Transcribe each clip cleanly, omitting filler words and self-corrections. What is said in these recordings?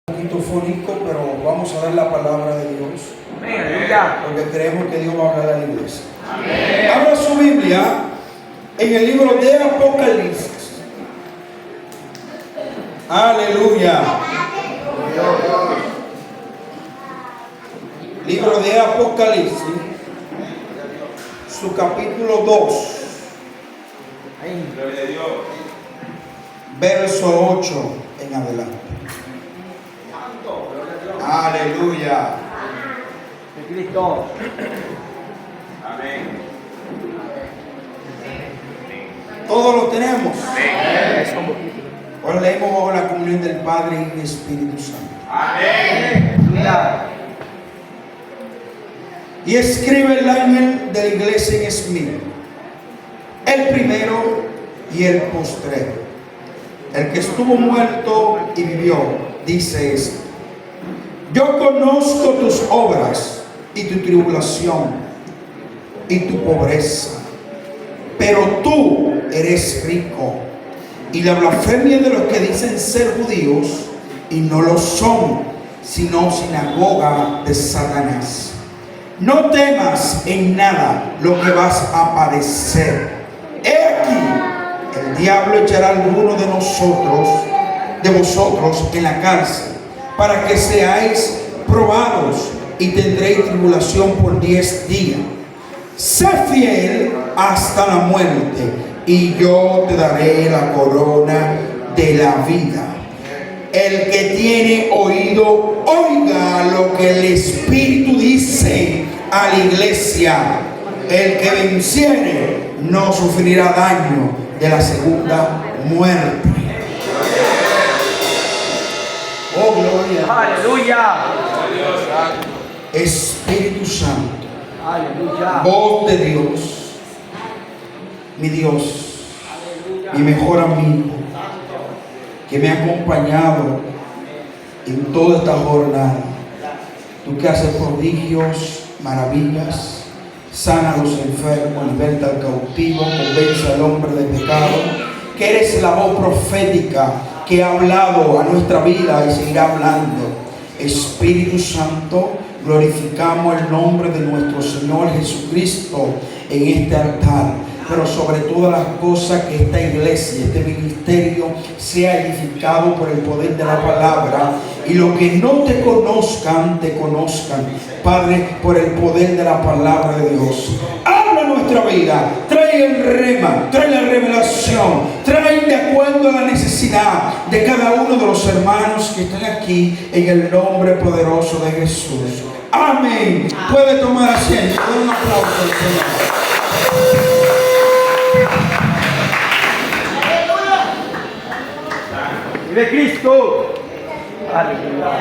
Un poquito fónico, pero vamos a ver la palabra de Dios. Porque creemos que Dios va a hablar a la iglesia. Abra su Biblia en el libro de Apocalipsis. Aleluya. Libro de Apocalipsis, su capítulo 2, verso 8 en adelante. Aleluya. Cristo. Amén. Todos lo tenemos. Amén. Ahora leemos bajo la comunión del Padre y Espíritu Santo. Amén. Y escribe el ángel de la iglesia en Esmirna, el primero y el postrero, el que estuvo muerto y vivió, dice esto: yo conozco tus obras y tu tribulación y tu pobreza, pero tú eres rico, y la blasfemia de los que dicen ser judíos y no lo son, sino sinagoga de Satanás. No temas en nada lo que vas a padecer. He aquí, el diablo echará a alguno de vosotros en la cárcel, para que seáis probados, y tendréis tribulación por 10 días. Sé fiel hasta la muerte, y yo te daré la corona de la vida. El que tiene oído, oiga lo que el Espíritu dice a la iglesia. El que venciere no sufrirá daño de la segunda muerte. Oh, gloria. Aleluya. Espíritu Santo, Aleluya. voz de Dios, mi Dios, mi mejor amigo, que me ha acompañado en toda esta jornada. Tú que haces prodigios, maravillas, sana a los enfermos, liberta al cautivo, convence al hombre de pecado, que eres la voz profética que ha hablado a nuestra vida y seguirá hablando. Espíritu Santo, glorificamos el nombre de nuestro Señor Jesucristo en este altar, pero sobre todas las cosas, que esta iglesia, este ministerio sea edificado por el poder de la palabra, y los que no te conozcan, Padre, por el poder de la palabra de Dios. Habla nuestra vida, trae el rema, trae la revelación, trae de acuerdo a la necesidad de cada uno de los hermanos que están aquí, en el nombre poderoso de Jesús. Amén. Puede tomar asiento. Den un aplauso al Señor. Vive Cristo. Aleluya.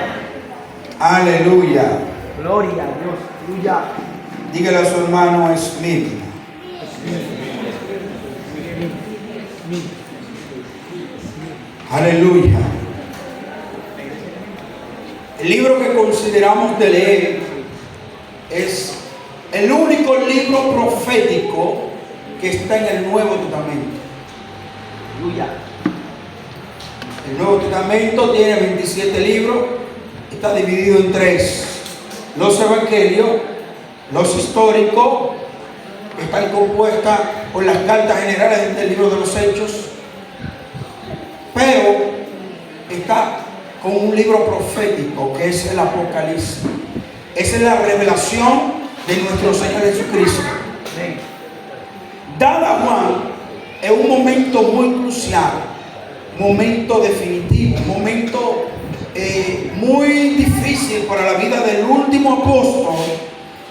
Aleluya. Gloria a Dios. Aleluya. Dígale a su hermano Esmirna. Aleluya. El libro que consideramos de leer es el único libro profético que está en el Nuevo Testamento. Aleluya. El Nuevo Testamento tiene 27 libros, está dividido en 3. Los evangelios, los históricos, que están compuestas por las cartas generales del libro de los Hechos, pero está con un libro profético que es el Apocalipsis. Esa es la revelación de nuestro Señor Jesucristo. Dada a Juan en un momento muy crucial, momento definitivo, momento muy difícil para la vida del último apóstol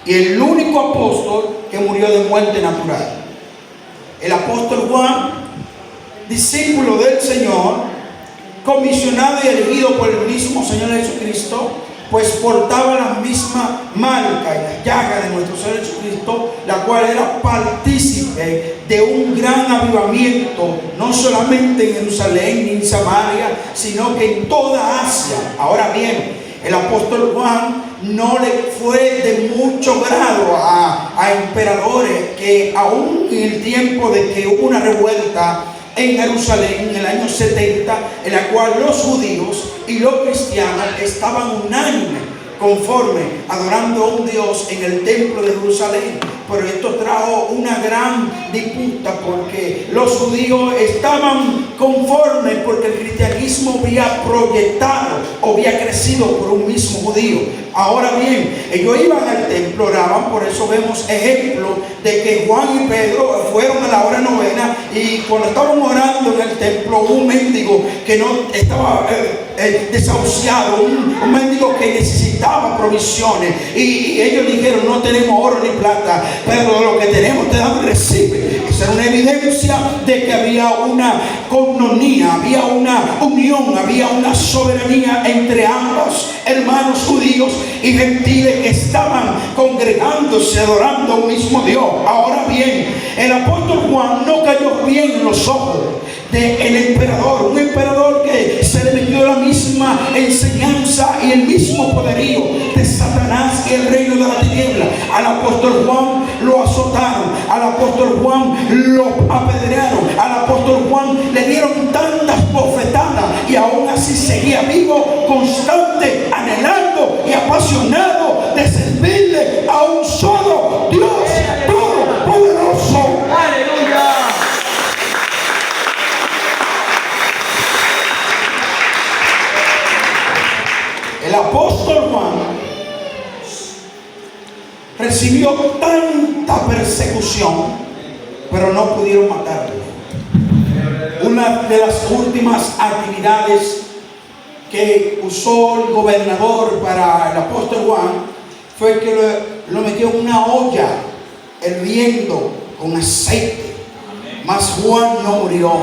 y el único apóstol que murió de muerte natural. El apóstol Juan, discípulo del Señor, comisionado y elegido por el mismo Señor Jesucristo, pues portaba la misma marca y la llaga de nuestro Señor Jesucristo, la cual era partícipe de un gran avivamiento, no solamente en Jerusalén ni en Samaria, sino que en toda Asia. Ahora bien, el apóstol Juan no le fue de mucho grado a emperadores que aún en el tiempo de que hubo una revuelta en Jerusalén en el año 70, en la cual los judíos y los cristianos estaban unánimes, conforme, adorando a un Dios en el templo de Jerusalén. Pero esto trajo una gran disputa porque los judíos estaban conformes porque el cristianismo había proyectado o había crecido por un mismo judío. Ahora bien, ellos iban al templo, oraban, por eso vemos ejemplo de que Juan y Pedro fueron a la hora novena y cuando estaban orando en el templo, un mendigo que no estaba desahuciado, un mendigo que necesitaba provisiones y ellos dijeron: no tenemos oro ni plata, pero lo que tenemos te damos, recibe. Esa era una evidencia de que había una coinonía, había una unión, había una soberanía entre ambos hermanos judíos y gentiles que estaban congregándose, adorando a un mismo Dios. Ahora bien, el apóstol Juan no cayó bien en los ojos del emperador, un emperador que se le metió la misma enseñanza y el mismo poderío de Satanás y el reino de la tiniebla. Al apóstol Juan lo azotaron, al apóstol Juan lo apedrearon, al apóstol Juan le dieron tantas bofetadas y aún así seguía vivo, constante, anhelando y apasionado de servirle a un solo Dios todopoderoso. Aleluya. El apóstol Juan recibió tanta persecución, pero no pudieron matarlo. Una de las últimas actividades que usó el gobernador para el apóstol Juan fue que lo metió en una olla hirviendo con aceite. Mas Juan no murió.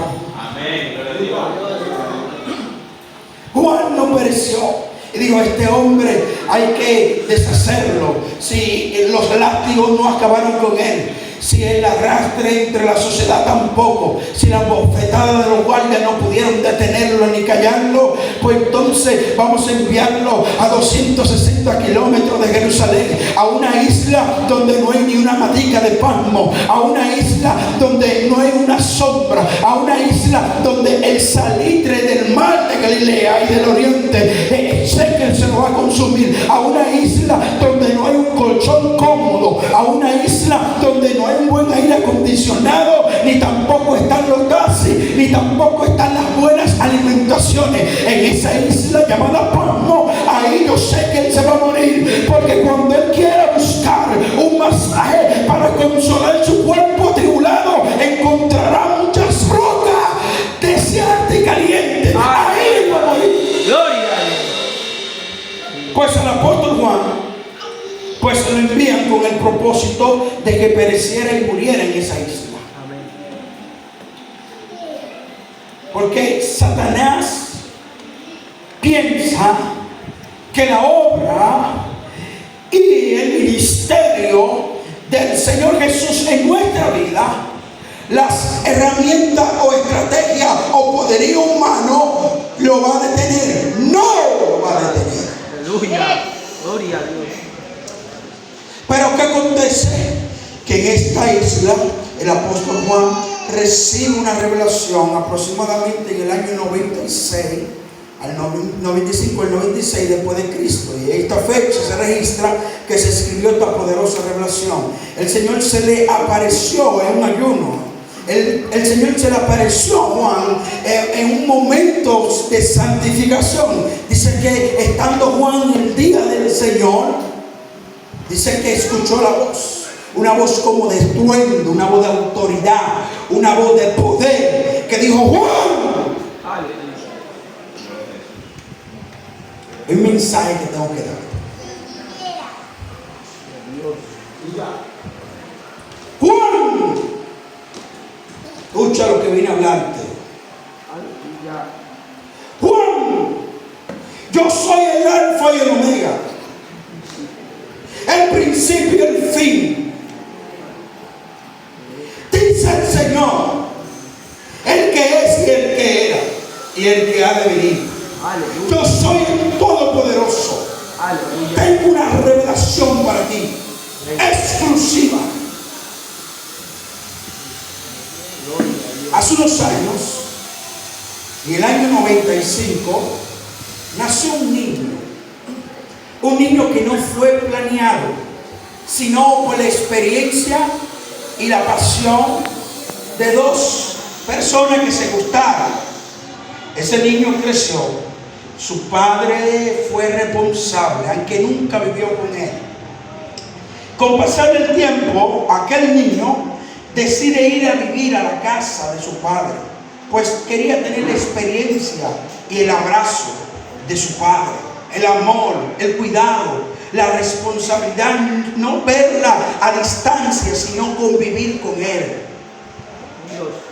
Juan no pereció. Y digo, este hombre hay que deshacerlo. Si los látigos no acabaron con él, si el arrastre entre la sociedad tampoco, si las bofetadas de los guardias no pudieron detenerlo ni callarlo, pues entonces vamos a enviarlo a 260 kilómetros de Jerusalén, a una isla donde no hay ni una matica de palmo, a una isla donde no hay una sombra, a una isla donde el salitre del mar de Galilea y del oriente sé que se lo va a consumir, a una isla donde no hay un colchón cómodo, a una isla donde no hay un buen aire acondicionado, ni tampoco están los taxis, ni tampoco están las buenas alimentaciones. En esa isla llamada Palmo, ahí yo sé que él se va a morir, porque cuando él quiera buscar un masaje para consolar su cuerpo tribulado, encontrará muchas rocas desiertas y calientes. Ahí va a morir. Gloria a Dios. Pues el apóstol Juan, pues lo envían con el propósito de que pereciera y muriera en esa isla. Porque Satanás piensa que la obra y el ministerio del Señor Jesús en nuestra vida, las herramientas o estrategias o poderío humano lo va a detener. No lo va a detener. Aleluya. Gloria a Dios. Pero ¿qué acontece? Que en esta isla el apóstol Juan recibe una revelación aproximadamente en el año 96 al 95, el 96 después de Cristo, y en esta fecha se registra que se escribió esta poderosa revelación. El Señor se le apareció en un ayuno. El Señor se le apareció a Juan en un momento de santificación. Dice que estando Juan el día del Señor, dice que escuchó la voz, una voz como de estruendo, una voz de autoridad, una voz de poder, que dijo: Juan, el mensaje que tengo que dar. Juan, escucha lo que vine a hablarte. Juan, yo soy el alfa y el omega, el principio y el fin. Dice el Señor, el que es y el que era y el que ha de venir. Aleluya. Yo soy el Todopoderoso. Aleluya. Tengo una revelación para ti, exclusiva. Hace unos años, en el año 95, nació un niño que no fue planeado, sino por la experiencia y la pasión de dos personas que se gustaban. Ese niño creció, su padre fue responsable, aunque nunca vivió con él. Con pasar del tiempo, aquel niño decide ir a vivir a la casa de su padre, pues quería tener la experiencia y el abrazo de su padre, el amor, el cuidado, la responsabilidad, no verla a distancia, sino convivir con él.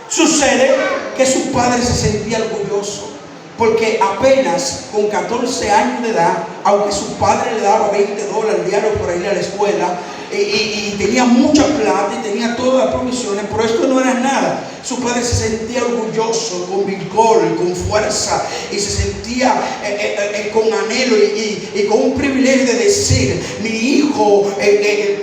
Sucede que su padre se sentía orgulloso, porque apenas con 14 años de edad, aunque su padre le daba $20 diarios por ir a la escuela, y tenía mucha plata y tenía todas las provisiones, pero esto no era nada. Su padre se sentía orgulloso, con vigor y con fuerza, y se sentía con anhelo y con un privilegio de decir: mi hijo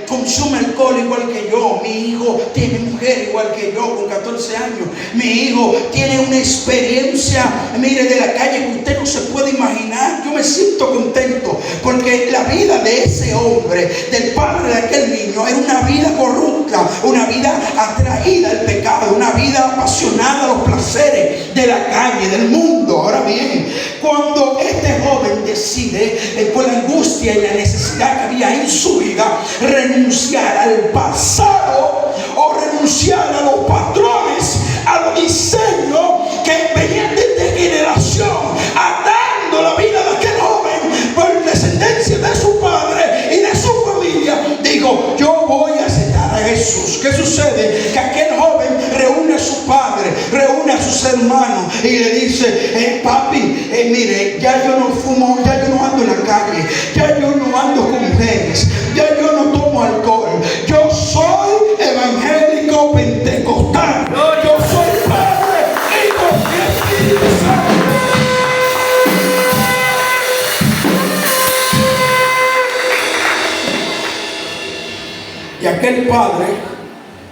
consume alcohol igual que yo, mi hijo tiene mujer igual que yo con 14 años, mi hijo tiene una experiencia, mire, de la calle que usted no se puede imaginar. Yo me siento contento porque la vida de ese hombre, del padre de aquel niño, era una vida corrupta, una vida atraída al pecado, una vida apasionada a los placeres de la calle, del mundo. Ahora bien, cuando este joven decide, por la angustia y la necesidad que había en su vida, renunciar al pasado o renunciar a los patrones, a los diseños que venían desde generación, atando la vida de aquel joven por descendencia de su padre y de su familia, digo: yo voy a aceptar a Jesús. ¿Qué sucede? Que aquel joven reúne a su padre, reúne a sus hermanos y le dice: papi, mire, ya yo no fumo, ya yo no ando en la calle, ya yo no ando con mujeres, ya yo no tomo alcohol, yo soy evangélico pentecostal, yo soy Padre, Hijo y Espíritu Santo. Y aquel padre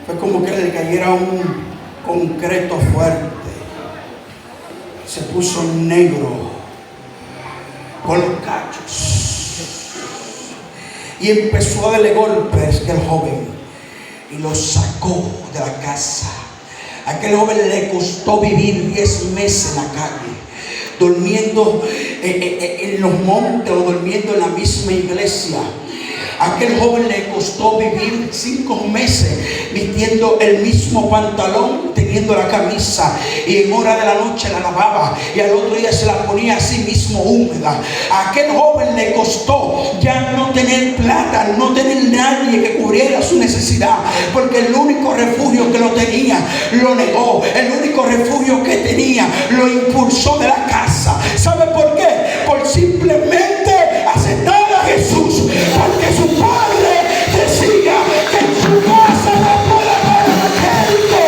fue como que le cayera un concreto fuerte. Se puso negro con los cachos y empezó a darle golpes a aquel joven y lo sacó de la casa. A aquel joven le costó vivir 10 meses en la calle, durmiendo en los montes o durmiendo en la misma iglesia. A aquel joven le costó vivir 5 meses vistiendo el mismo pantalón, teniendo la camisa, y en hora de la noche la lavaba y al otro día se la ponía a sí mismo húmeda. A aquel joven le costó ya no tener plata, no tener nadie que cubriera su necesidad, porque el único refugio que lo tenía lo negó, el único refugio que tenía lo impulsó de la casa. ¿Sabe por qué? Por simplemente aceptar a Jesús, porque su padre decía que en su casa no puede haber evangélico.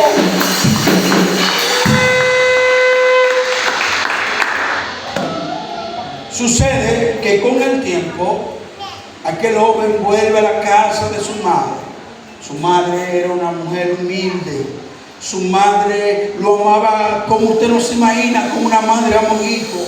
Sucede que con el tiempo aquel joven vuelve a la casa de su madre. Su madre era una mujer humilde. Su madre lo amaba como usted no se imagina, como una madre ama a un hijo.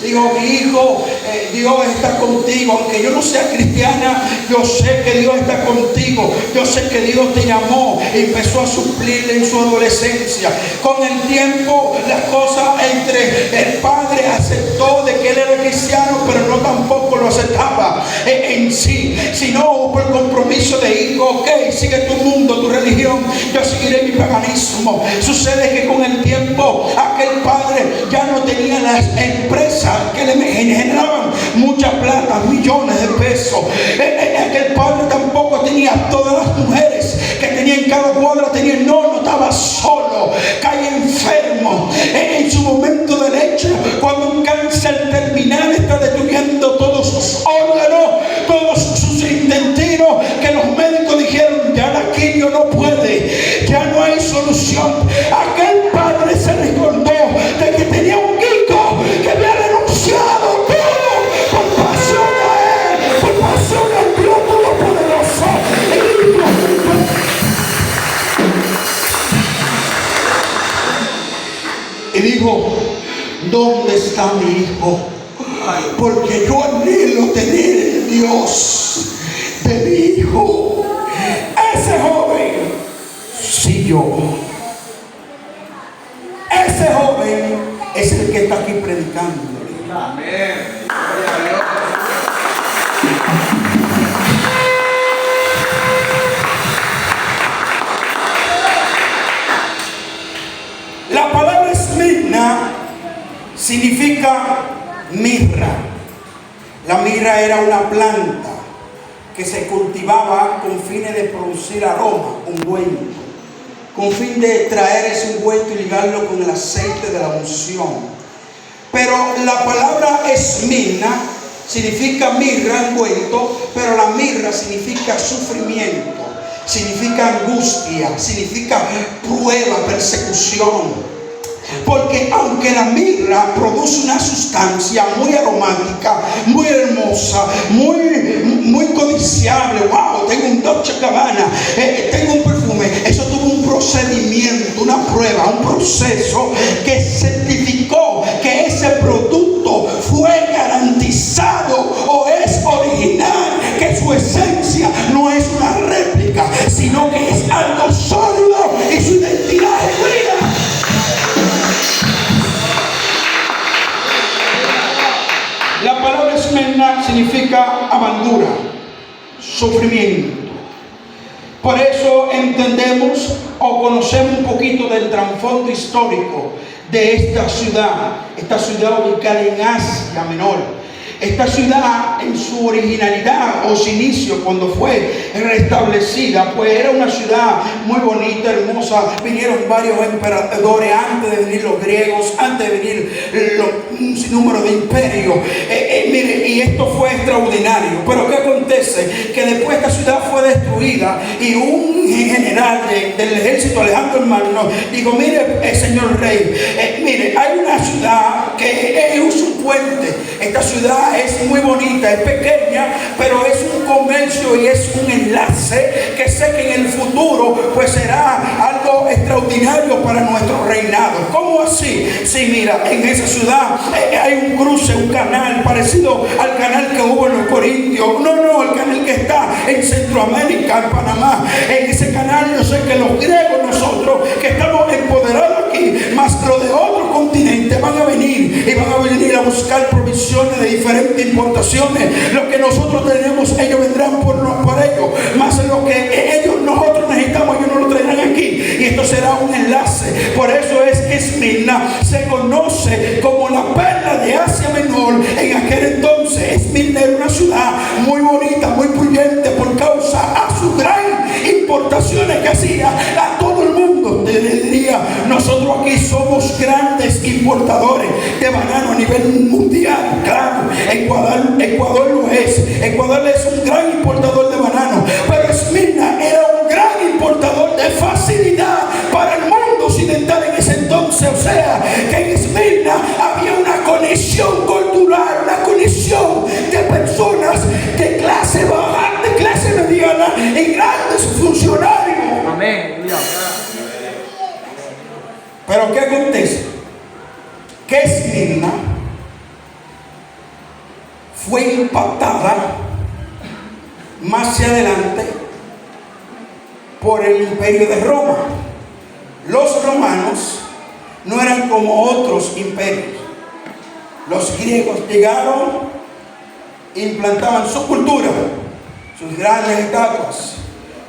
Digo: mi hijo, Dios está contigo. Aunque yo no sea cristiana, yo sé que Dios está contigo. Yo sé que Dios te llamó y empezó a suplirle en su adolescencia. Con el tiempo, las cosas entre el padre aceptó de que él era cristiano, pero no tampoco lo aceptaba en sí, sino por compromiso de hijo. Ok, sigue tu mundo, tu religión, yo seguiré mi paganismo. Sucede que con el tiempo aquel padre ya no tenía las empresas que le generaban mucha plata, millones de pesos. Aquel padre tampoco tenía todas las mujeres que tenía en cada cuadra, no estaba solo, cae enfermo en su momento de leche, cuando un cáncer terminal está destruyendo todos sus órganos, todos sus intestinos, que los médicos dijeron: ya la quimio no puede, ya no hay solución. Aquel padre se recordó de que tenía un hijo que había renunciado todo por pasión a él, por pasión al Dios Todopoderoso. Y dijo: ¿dónde está mi hijo? porque yo anhelo tener el Dios de mi hijo. Ese joven, sí yo. Ese joven es el que está aquí predicando. Amén. Gloria a Dios. La palabra Esmirna significa mirra. La mirra era una planta que se cultivaba con fines de producir aroma, ungüento, con fin de traer ese ungüento y ligarlo con el aceite de la unción. Pero la palabra Esmirna significa mirra, ungüento, pero la mirra significa sufrimiento, significa angustia, significa prueba, persecución. Porque aunque la mirra produce una sustancia muy aromática, muy hermosa, muy codiciable, wow, tengo un Dolce & Gabbana, tengo un perfume, eso tuvo un procedimiento, una prueba, un proceso que certificó que ese producto fue garantizado o es original, que su esencia no es una réplica, sino que es algo sólido y su identidad es genuina. La palabra Esmirna significa amargura, sufrimiento. Por eso entendemos o conocemos un poquito del trasfondo histórico de esta ciudad ubicada en Asia Menor. Esta ciudad en su originalidad o su inicio, cuando fue restablecida, pues era una ciudad muy bonita, hermosa. Vinieron varios emperadores antes de venir los griegos, antes de venir un sinnúmero de imperios. Mire, y esto fue extraordinario. Pero ¿qué acontece? Que después esta ciudad fue destruida y un general del ejército, Alejandro el Magno, dijo: mire, señor rey, mire, hay una ciudad que es un puente. Esta ciudad es muy bonita, es pequeña, pero es un comercio y es un enlace que sé que en el futuro pues será algo extraordinario para nuestro reinado. ¿Cómo así? Sí, mira, en esa ciudad hay un cruce, un canal parecido al canal que hubo en los Corintios. No, el canal que está en Centroamérica, en Panamá. En ese canal yo sé que los griegos, nosotros que estamos empoderados aquí, más los de otros continentes van a venir y van a venir a buscar provisiones de diferentes importaciones. Lo que nosotros tenemos, ellos vendrán por ellos, más lo que nosotros necesitamos, ellos no lo traerán aquí, y esto será un enlace. Por eso es que Esmirna se conoce como la perla de Asia Menor. En aquel entonces Esmirna era una ciudad muy bonita, muy pudiente, por causa a sus gran importaciones que hacía a todo el mundo. Te diría, nosotros aquí somos grandes importadores de banano a nivel mundial. Claro, Ecuador lo es. Ecuador es un gran importador de banano, pero Esmirna era un gran importador de facilidad para el mundo occidental en ese entonces. O sea, que en Esmirna había una conexión cultural, una conexión de personas de clase baja, de clase mediana y grandes funcionarios. Amén. Pero ¿qué acontece? Que Esmirna fue impactada más hacia adelante por el imperio de Roma. Los romanos no eran como otros imperios. Los griegos llegaron, implantaban su cultura, sus grandes estatuas,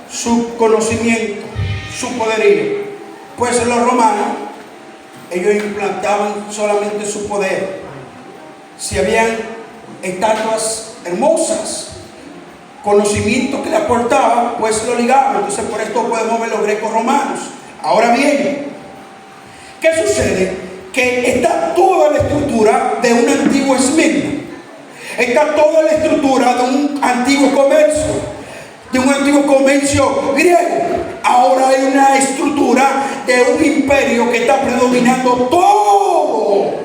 su conocimiento, su poderío. Pues los romanos, ellos implantaban solamente su poder. Si habían estatuas hermosas, conocimiento que le aportaban, pues lo ligaban. Entonces por esto podemos ver los grecos romanos. Ahora bien, ¿qué sucede? Que está toda la estructura de un antiguo Esmirna. Está toda la estructura de un antiguo comercio griego. Ahora hay una estructura de un imperio que está predominando todo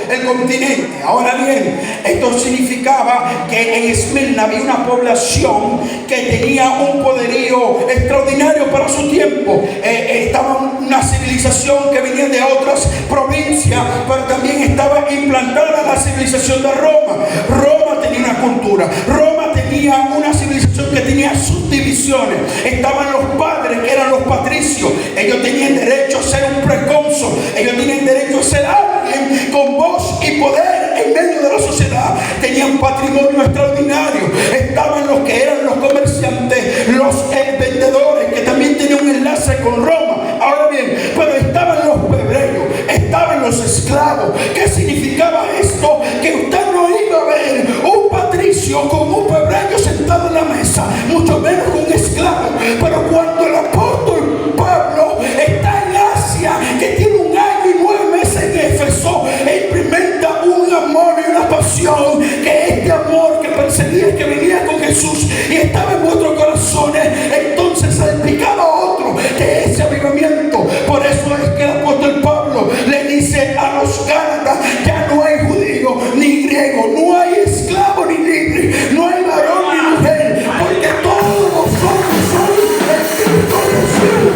el continente. Ahora bien, esto significaba que en Esmirna había una población que tenía un poderío extraordinario para su tiempo. Estaba una civilización que venía de otras provincias, pero también estaba implantada la civilización de Roma. Roma tenía una cultura, Roma tenía una civilización que tenía subdivisiones. Estaban los padres, que eran los patricios. Ellos tenían derecho a ser un precónsul, ellos tenían derecho a ser alguien con voz y poder en medio de la sociedad. Tenían patrimonio extraordinario. Estaban los que eran los comerciantes, los vendedores, que también tenían un enlace con Roma. Ahora bien, pero estaban los plebeyos, estaban los esclavos. ¿Qué significaba esto? Que usted no iba a ver un patricio con un plebeyo sentado en la mesa, mucho menos con un esclavo. Pero cuando el apóstol Pablo está en Asia, que tiene 1 año y 9 meses en Éfeso, experimenta un amor y una pasión, que este amor que perseguía, que venía con Jesús y estaba en vuestros corazones, entonces salpicaba a otro de ese avivamiento. Por eso es que el apóstol Pablo le dice a los Gálatas: ya no hay judío ni griego, no hay esclavo ni libre, no hay varón ni mujer, porque todos vosotros sois en Cristo Jesús.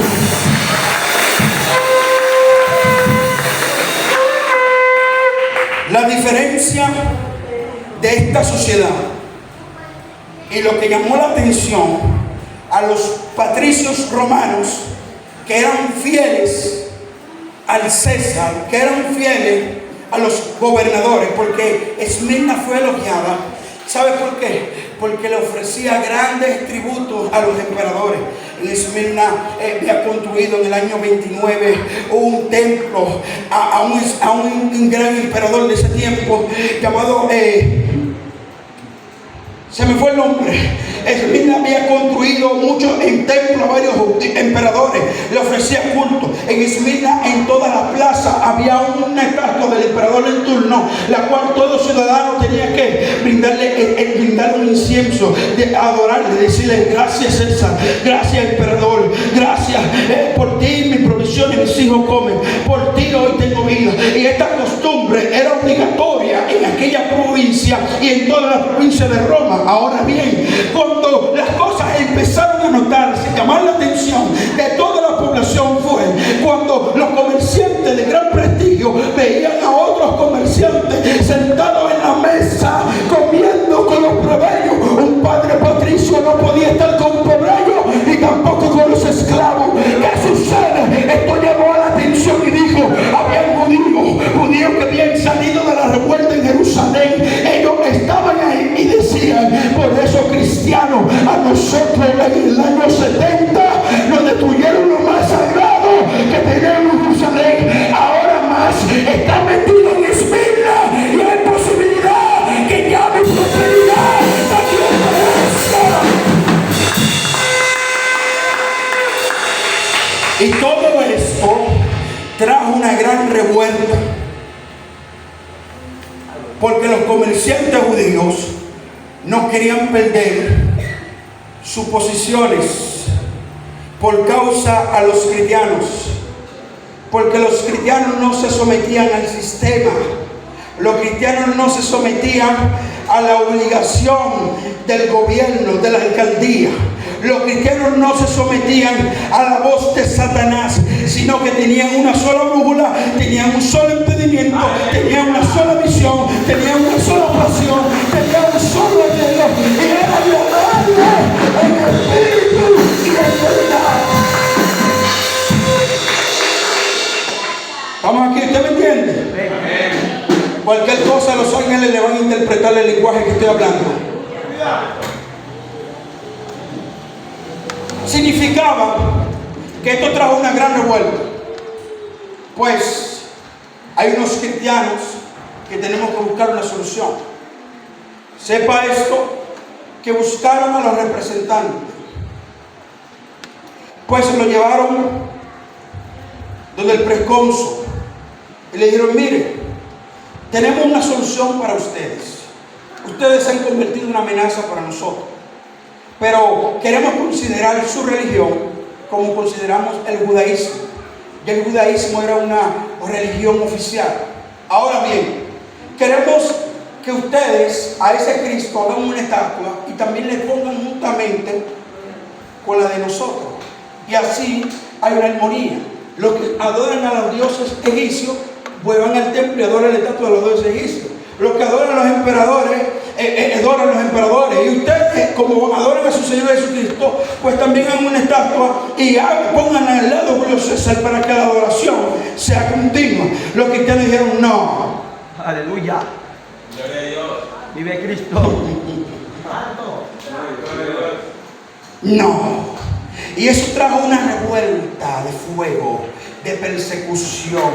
La diferencia de esta sociedad y lo que llamó la atención a los patricios romanos, que eran fieles al César, que eran fieles a los gobernadores, porque Esmirna fue elogiada. ¿Sabe por qué? Porque le ofrecía grandes tributos a los emperadores. En Esmirna había construido en el año 29 un templo a un gran emperador de ese tiempo llamado... se me fue el nombre. Esmirna había construido mucho en templo a varios emperadores, le ofrecía culto. En Esmirna, en toda la plaza, había una estatua del emperador en turno, la cual todo ciudadano tenía que brindarle un incienso, de adorarle, decirle: gracias César, gracias emperador, gracias por ti mis provisiones, mis hijos comen, por ti hoy tengo vida. Y esta costumbre era obligatoria en aquella provincia y en toda la provincia de Roma. Ahora bien, cuando las cosas empezaron a notarse, llamar la atención de toda la población, fue cuando los comerciantes de gran prestigio veían a otros comerciantes sentados en la mesa comiendo con los plebeyos. Un padre patricio no podía estar con un plebeyo y tampoco con los esclavos. ¿Qué sucede? Esto llamó la atención y dijo: había judíos que habían salido de la revuelta en Jerusalén. Ellos estaban ahí y decían: por eso, cristianos, a nosotros en el año 70 nos destruyeron lo más sagrado que teníamos en Jerusalén. Ahora más está metido en Esmirna y hay posibilidad que ya mi prosperidad también perezca. Y todo esto trajo una gran revuelta, porque los comerciantes judíos no querían perder sus posiciones por causa a los cristianos, porque los cristianos no se sometían al sistema, los cristianos no se sometían a la obligación del gobierno, de la alcaldía. Los cristianos no se sometían a la voz de Satanás, sino que tenían una sola brújula, tenían un solo entendimiento, tenían una sola visión, tenían una sola pasión, tenían un solo anhelo, y era agradarle en espíritu y en verdad. ¿Estamos aquí? ¿Usted me entiende? Cualquier cosa los ángeles le van a interpretar el lenguaje que estoy hablando. Significaba que esto trajo una gran revuelta, pues hay unos cristianos que tenemos que buscar una solución. Sepa esto, que buscaron a los representantes, pues se lo llevaron donde el precónsul y le dijeron: mire, tenemos una solución para ustedes. Ustedes se han convertido en una amenaza para nosotros, pero queremos considerar su religión como consideramos el judaísmo. Y el judaísmo era una religión oficial. Ahora bien, queremos que ustedes a ese Cristo hagan una estatua y también le pongan juntamente con la de nosotros. Y así hay una armonía. Los que adoran a los dioses egipcios, vuelvan al templo y adoran la estatua de los dioses egipcios. Los que adoran a los emperadores, adoran a los emperadores. Y ustedes, como adoran a su Señor Jesucristo, pues también hagan una estatua y pongan al lado Julio César para que la adoración sea continua. Los cristianos dijeron no. Aleluya. Gloria a Dios. Vive Cristo. No. Y eso trajo una revuelta de fuego, de persecución,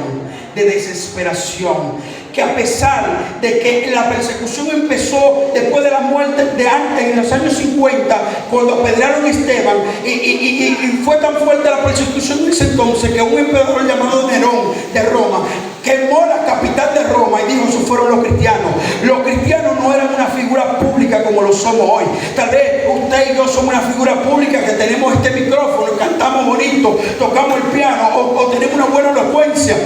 de desesperación, que a pesar de que la persecución empezó después de la muerte de antes, en los años 50, cuando apedrearon a Esteban, y fue tan fuerte la persecución en ese entonces que un emperador llamado Nerón de Roma quemó la capital de Roma y dijo: esos fueron los cristianos. Los cristianos no eran una figura pública como lo somos hoy. Tal vez usted y yo somos una figura pública que tenemos este micrófono, cantamos bonito, tocamos el piano, o tenemos una buena elocuencia,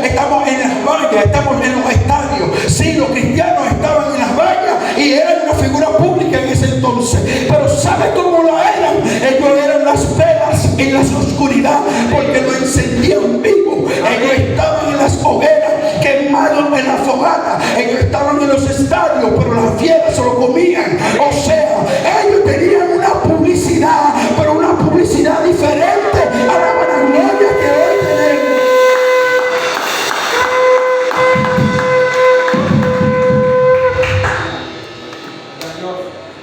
estamos en las vallas, estamos en los estadios. Sí, los cristianos estaban en las vallas y eran una figura pública en ese entonces. Pero ¿sabe cómo lo eran? Ellos eran las velas en la oscuridad, porque lo encendían vivo. Ellos estaban en las hogueras, quemados en la fogata. Ellos estaban en los estadios, pero las fieras se lo comían. O sea, ellos tenían una publicidad, pero una publicidad diferente a la vanagloria que hoy tenemos.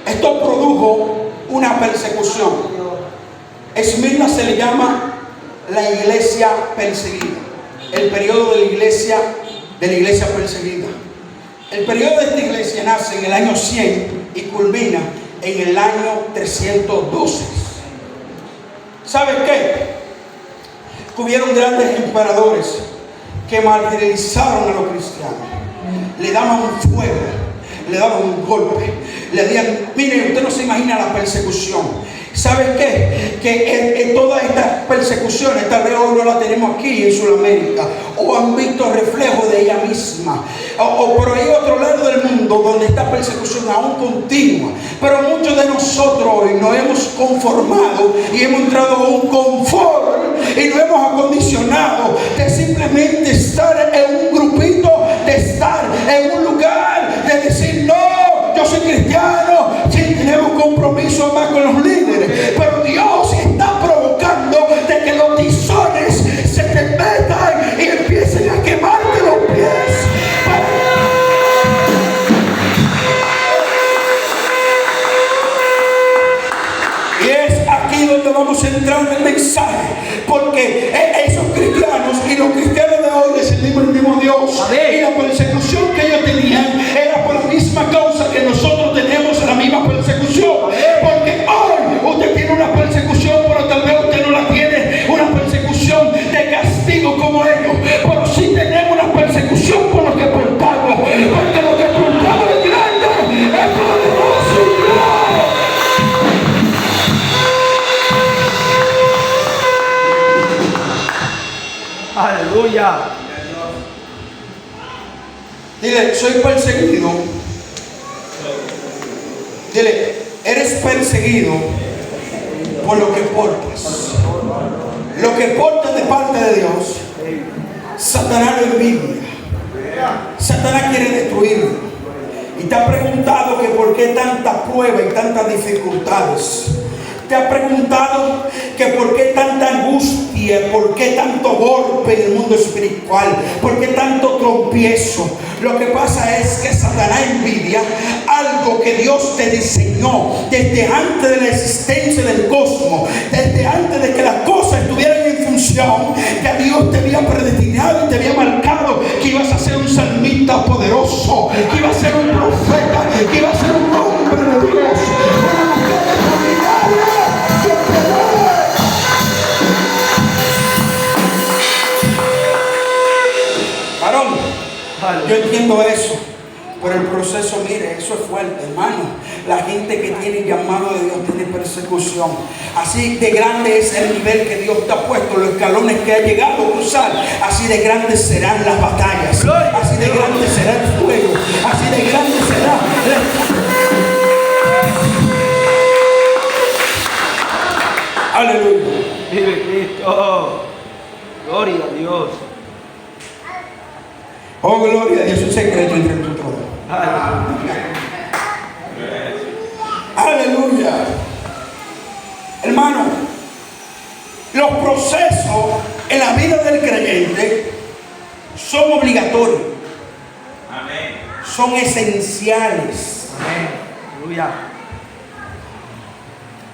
Esto produjo una persecución. Esmirna se le llama la iglesia perseguida. El periodo de la iglesia perseguida. El periodo de esta iglesia nace en el año 100 y culmina en el año 312. ¿Sabes qué? Hubieron grandes emperadores que martirizaron a los cristianos. Le daban un fuego, le daban un golpe, le decían: mire, usted no se imagina la persecución. ¿Sabes qué? Que todas estas persecuciones tal vez hoy no las tenemos aquí en Sudamérica, o han visto reflejo de ella misma, o por ahí otro lado del mundo donde esta persecución aún continua. Pero muchos de nosotros hoy nos hemos conformado y hemos entrado a un confort y nos hemos acondicionado de simplemente estar en un grupito, de estar en un lugar, de decir: no, yo soy cristiano. Sí, tenemos compromiso más con los líderes, pero Dios está provocando de que los tizones se te metan y empiecen a quemarte los pies. Y es aquí donde vamos a entrar en el mensaje, porque esos cristianos y los cristianos de hoy descendimos del mismo Dios. Y la persecución que ellos tenían era por la misma causa que nosotros tenemos la misma persecución. Porque hoy usted tiene una persecución, pero tal vez usted no la tiene, una persecución de castigo como ellos. Pero sí tenemos una persecución por lo que portamos, porque lo que portamos es grande, es poderoso y glorioso. Aleluya. Dile: soy perseguido. Dile: eres perseguido por lo que portas. Lo que portas de parte de Dios, Satanás lo envidia. Satanás quiere destruirlo. Y te ha preguntado que por qué tanta prueba y tantas dificultades. Te ha preguntado que por qué tanta angustia, por qué tanto golpe en el mundo espiritual, por qué tanto tropiezo. Lo que pasa es que Satanás envidia algo que Dios te diseñó desde antes de la existencia del cosmos, desde antes de que las cosas estuvieran en función. Que Dios te había predestinado y te había marcado que ibas a ser un salmista poderoso, que ibas a ser un profeta, que ibas a ser un hombre de Dios, una mujer extraordinaria. Varón, yo entiendo eso, Pero el proceso, mire, eso es fuerte, hermano. La gente que tiene llamado de Dios tiene persecución. Así de grande es el nivel que Dios te ha puesto, los escalones que ha llegado a cruzar. Así de grandes serán las batallas. Así de grande será el fuego. Así de grande será. Aleluya. Vive Cristo. Gloria a Dios. Oh, gloria a Dios. Un secreto entre nosotros. Aleluya. Hermano, los procesos en la vida del creyente son obligatorios. Amén. Son esenciales. Amén. Aleluya.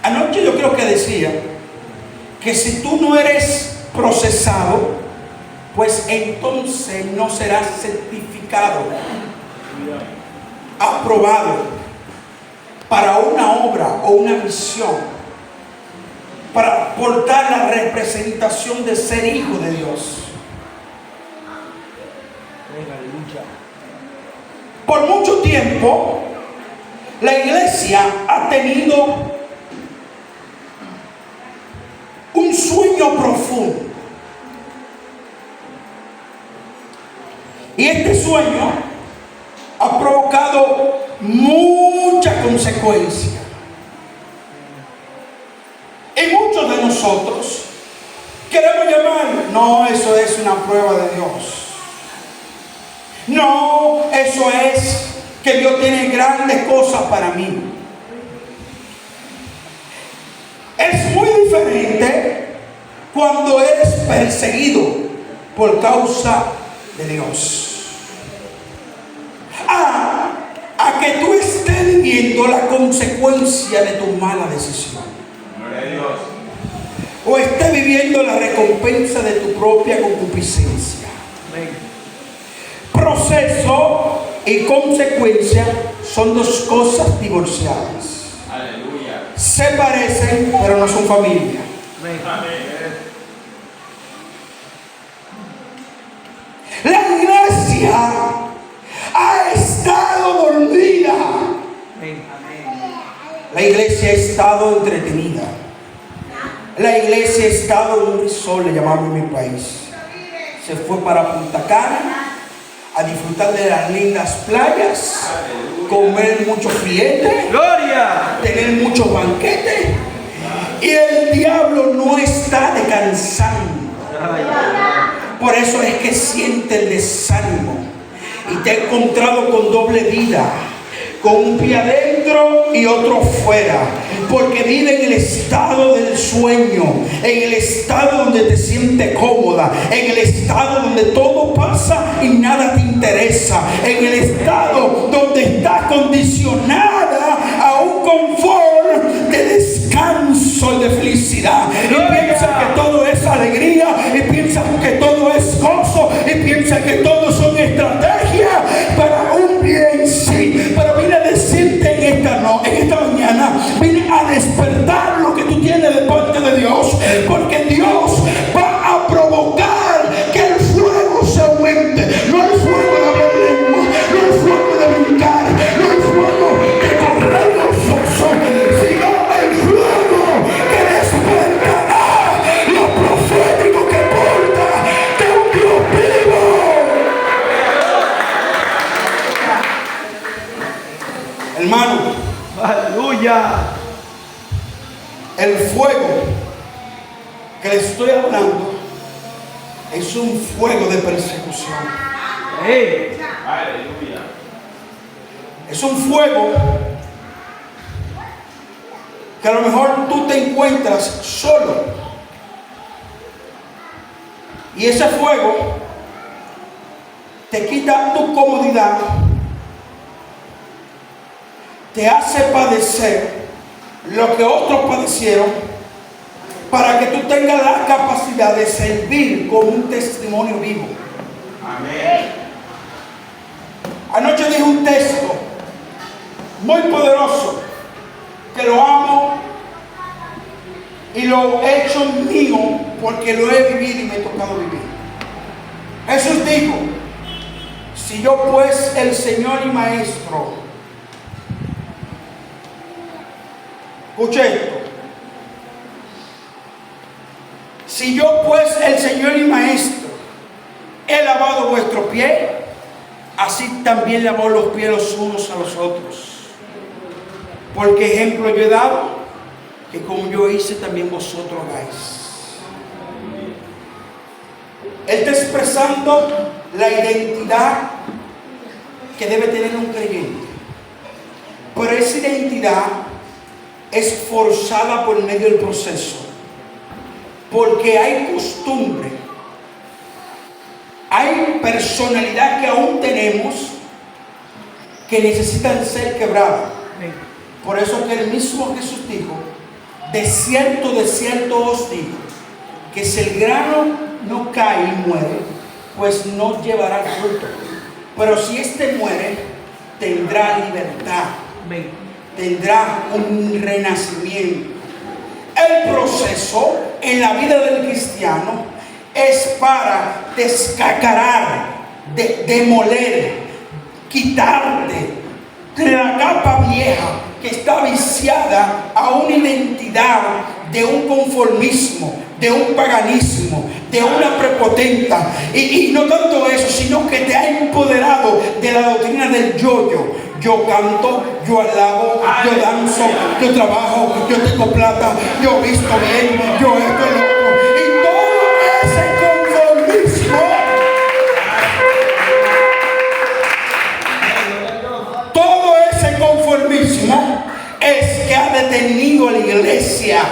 Anoche yo creo que decía que si tú no eres procesado, pues entonces no serás certificado, aprobado para una obra o una misión, para portar la representación de ser hijo de Dios. Aleluya. Por mucho tiempo, la iglesia ha tenido un sueño profundo. Y este sueño ha provocado muchas consecuencias. Y muchos de nosotros queremos llamar, no, eso es una prueba de Dios. No, eso es que Dios tiene grandes cosas para mí. Es muy diferente cuando eres perseguido por causa de Dios. A que tú estés viviendo la consecuencia de tu mala decisión. Gloria a Dios. O estés viviendo la recompensa de tu propia concupiscencia. Amén. Proceso y consecuencia son dos cosas divorciadas. Aleluya. Se parecen, pero no son familia. Amén. Amén. La iglesia ha estado dormida. Amén. La iglesia ha estado entretenida. La iglesia ha estado en un resort, le llamamos en mi país. Se fue para Punta Cana a disfrutar de las lindas playas, comer muchos filetes, Gloria. tener muchos banquetes. Y el diablo no está descansando. Ay, Por eso es que siente el desánimo y te ha encontrado con doble vida, con un pie adentro y otro fuera, porque vive en el estado del sueño, en el estado donde te sientes cómoda, en el estado donde todo pasa y nada te interesa, en el estado donde estás condicionada a un confort de descanso y de felicidad, y piensas que todo es alegría, y piensas que todo es gozo, y piensas que todo son estrategias para un bien, sí. Pero vine a decirte en esta mañana, vine a despertar lo que tú tienes de parte de Dios, porque Dios va a provocar que el fuego se aumente, no el fuego de hablar lengua, no el fuego de brincar, no el fuego de correr gozoso, sino el fuego que despertará lo profético que porta de un Dios vivo. Hermano, aleluya. el fuego que le estoy hablando es un fuego de persecución. Amén. Aleluya. Es un fuego que a lo mejor tú te encuentras solo. Y ese fuego te quita tu comodidad, te hace padecer lo que otros padecieron, para que tú tengas la capacidad de servir como un testimonio vivo. Amén. Anoche dije un texto muy poderoso que lo amo y lo he hecho mío porque lo he vivido y me ha tocado vivir. Jesús dijo: Si yo pues, el Señor y Maestro, escuche esto. Si yo pues, el Señor y Maestro, he lavado vuestros pies, así también lavó los pies los unos a los otros. Porque ejemplo yo he dado, que como yo hice, también vosotros hagáis. Él está expresando la identidad que debe tener un creyente. Pero esa identidad es forzada por medio del proceso. Porque hay costumbre, hay personalidad que aún tenemos que necesitan ser quebradas. Por eso que el mismo Jesús dijo, de cierto os digo, que si el grano no cae y muere, pues no llevará fruto. Pero si éste muere, tendrá libertad, tendrá un renacimiento. El proceso en la vida del cristiano es para descacarar, demoler, quitarte de la capa vieja que está viciada a una identidad de un conformismo, de un paganismo, de una prepotenta. Y no tanto eso, sino que te ha empoderado de la doctrina del yo-yo. Yo canto, yo alabo, yo danzo, yo trabajo, yo tengo plata, yo visto bien, yo esto y lo otro. Y todo ese conformismo, todo ese conformismo es que ha detenido a la iglesia.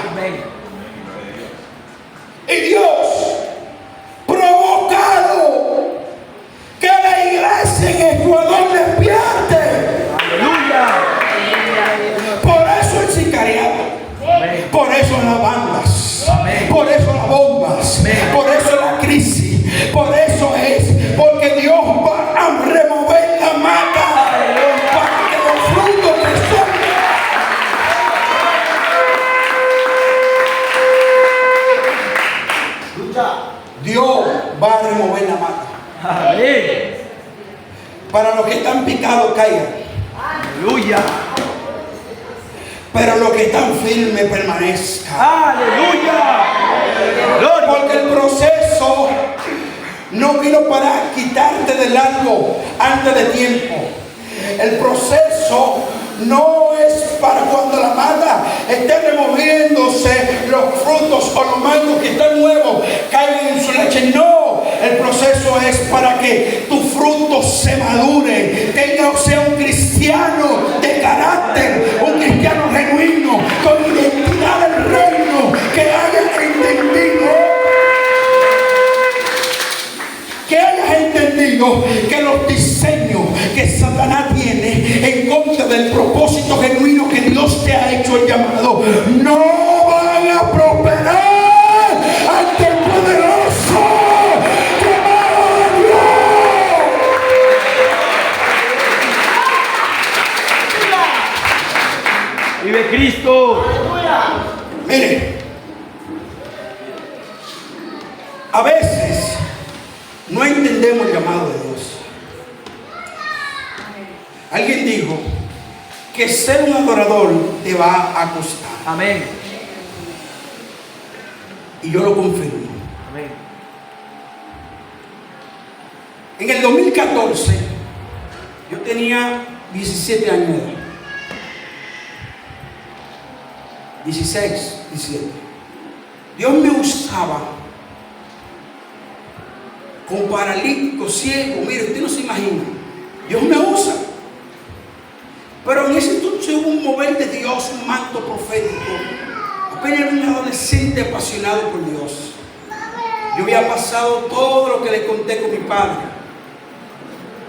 Y Dios provocado que la iglesia en Ecuador despierte. Por eso el sicariato, por eso las bandas, por eso las bombas, por eso la crisis, por eso es porque Dios va a remover la mata para que los frutos que son. Dios va a remover la mata. Para los que están picados caigan. Aleluya. Pero los que están firmes permanezcan. Aleluya. Porque el proceso no vino para quitarte del algo antes de tiempo. El proceso no es para cuando la mata esté removiéndose los frutos o los mangos que están nuevos caigan en su leche. No, el proceso es para que tus frutos se maduren, tenga o sea un cristiano de carácter, un cristiano genuino, con identidad del reino, que haya entendido que los diseños que Satanás tiene en contra del propósito genuino que Dios te ha hecho el llamado no van a prosperar ante el poderoso llamado de Dios. Vive Cristo. Mire, a veces no entendemos el llamado de Dios. Alguien dijo que ser un adorador te va a costar. Amén. Y yo lo confirmo. Amén. En el 2014, yo tenía 17 años de edad. 16, 17. Dios me usaba con paralíticos, ciegos. Mire, usted no se imagina. Dios me usa. Pero en ese entonces hubo un mover de Dios, un manto profético. Apenas era un adolescente apasionado por Dios. Yo había pasado todo lo que le conté con mi padre.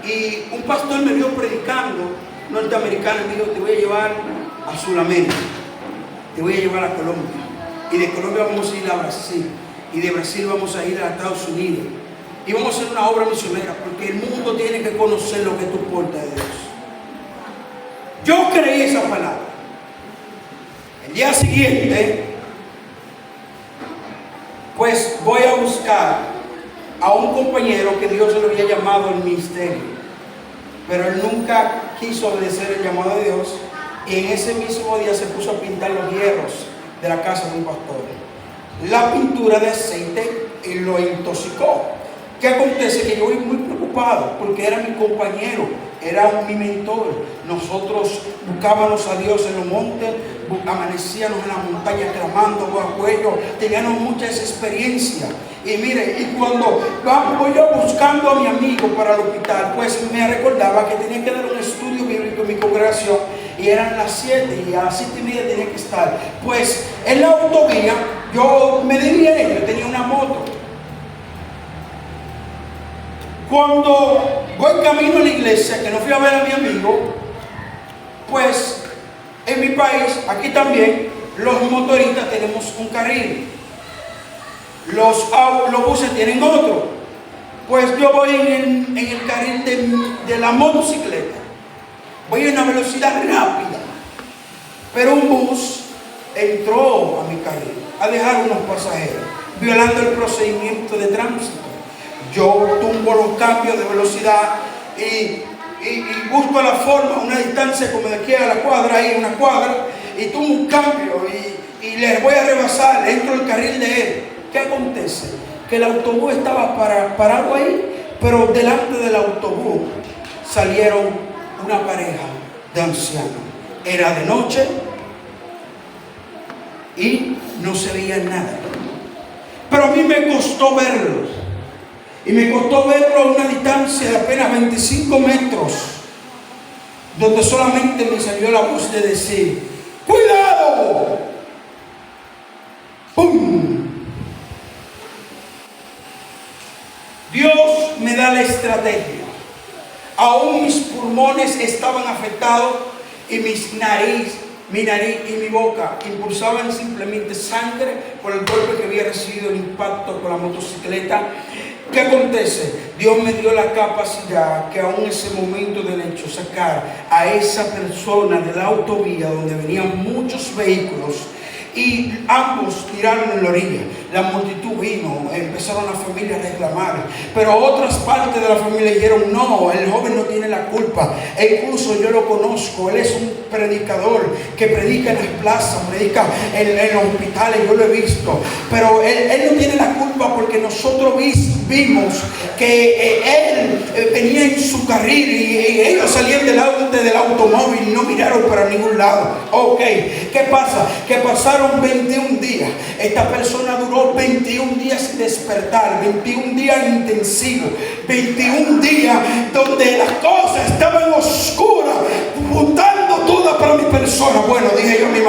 Y un pastor me vio predicando, norteamericano, y me dijo: te voy a llevar a Sudamérica, te voy a llevar a Colombia. Y de Colombia vamos a ir a Brasil. Y de Brasil vamos a ir a Estados Unidos. Y vamos a hacer una obra misionera, porque el mundo tiene que conocer lo que tú portas de Dios. Yo creí esa palabra. El día siguiente, pues voy a buscar a un compañero que Dios le había llamado al ministerio. pero él nunca quiso obedecer el llamado de Dios, y en ese mismo día se puso a pintar los hierros de la casa de un pastor. La pintura de aceite y lo intoxicó. ¿Qué acontece? Que yo voy muy preocupado porque era mi compañero, era mi mentor. Nosotros buscábamos a Dios en los montes, amanecíamos en la montaña clamando a cuello, teníamos muchas experiencias. Y mire, y cuando voy yo buscando a mi amigo para el hospital, pues me recordaba que tenía que dar un estudio bíblico en mi congregación, y eran las 7 y a las 7:30 tenía que estar. Pues en la autovía yo me dirigí, yo tenía una moto. Cuando voy camino a la iglesia, que no fui a ver a mi amigo, pues en mi país, aquí también, los motoristas tenemos un carril. Los buses tienen otro. Pues yo voy en el carril de la motocicleta. Voy a una velocidad rápida. Pero un bus entró a mi carril a dejar unos pasajeros, violando el procedimiento de tránsito. Yo tumbo los cambios de velocidad y busco la forma, una distancia como de aquí a la cuadra, ahí una cuadra, y tumbo un cambio y le voy a rebasar, entro el carril de él. ¿Qué acontece? Que el autobús estaba parado ahí, pero delante del autobús salieron una pareja de ancianos. Era de noche y no se veía nada. Pero a mí me costó verlos. Y me costó verlo a una distancia de apenas 25 metros, donde solamente me salió la voz de decir: ¡cuidado! ¡Pum! Dios me da la estrategia. Aún mis pulmones estaban afectados y mi nariz y mi boca impulsaban simplemente sangre por el golpe que había recibido, el impacto con la motocicleta. ¿Qué acontece? Dios me dio la capacidad que aún en ese momento del hecho sacar a esa persona de la autovía donde venían muchos vehículos, y ambos tiraron en la orilla. La multitud vino, empezaron las familias a reclamar, pero otras partes de la familia dijeron: no, el joven no tiene la culpa. E incluso yo lo conozco, él es un predicador que predica en las plazas, predica en los hospitales, yo lo he visto, pero él no tiene la culpa porque nosotros vimos que él venía en su carril y ellos salían delante del automóvil y no miraron para ningún lado. Ok, ¿qué pasa? Que pasaron 21 días. Esta persona duró 21 días sin despertar, 21 días intensivos, 21 días donde las cosas estaban oscuras, juntando todas para mi persona. Bueno, dije yo a mi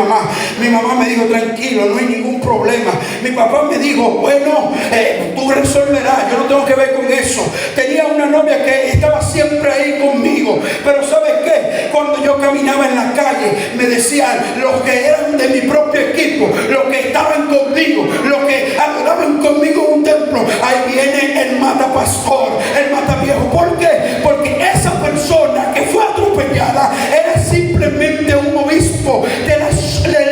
mamá me dijo: tranquilo, no hay ningún problema. Mi papá me dijo: bueno, tú resolverás, yo no tengo que ver con eso. Tenía una novia que estaba siempre ahí conmigo, pero ¿sabes qué? Cuando yo caminaba en la calle, me decían los que eran de mi propio equipo, los que estaban conmigo, los que adoraban conmigo en un templo: ahí viene el matapastor, el mataviejo. ¿Por qué? Porque esa persona que fue atropellada era simplemente un obispo de la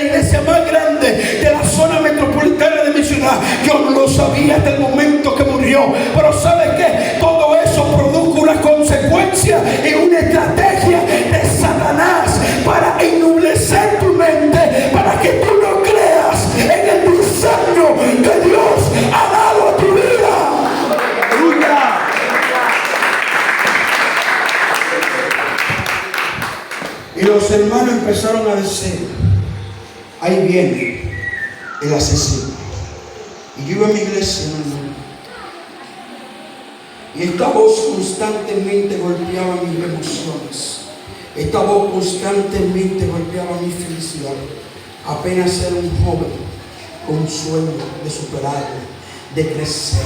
iglesia más grande de la zona metropolitana de mi ciudad. Yo no lo sabía hasta el momento que murió, pero ¿sabes qué? Todo eso produjo una consecuencia y una estrategia de Satanás para ennublecer tu mente, para que tú no creas en el diseño que Dios ha dado a tu vida. ¡Aleluya! Y los hermanos empezaron a decir: ahí viene el asesino. Y yo iba a mi iglesia, hermano, y esta voz constantemente golpeaba mis emociones. Esta voz constantemente golpeaba mi felicidad. Apenas era un joven con un sueño de superarlo, de crecer.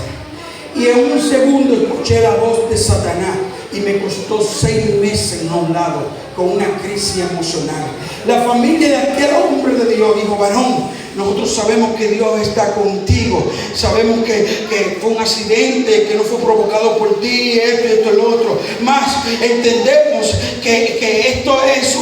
Y en un segundo escuché la voz de Satanás y me costó 6 meses en un lado, con una crisis emocional. La familia de aquel hombre de Dios dijo: varón, nosotros sabemos que Dios está contigo, sabemos que fue un accidente, que no fue provocado por ti, esto y lo otro, más entendemos que esto es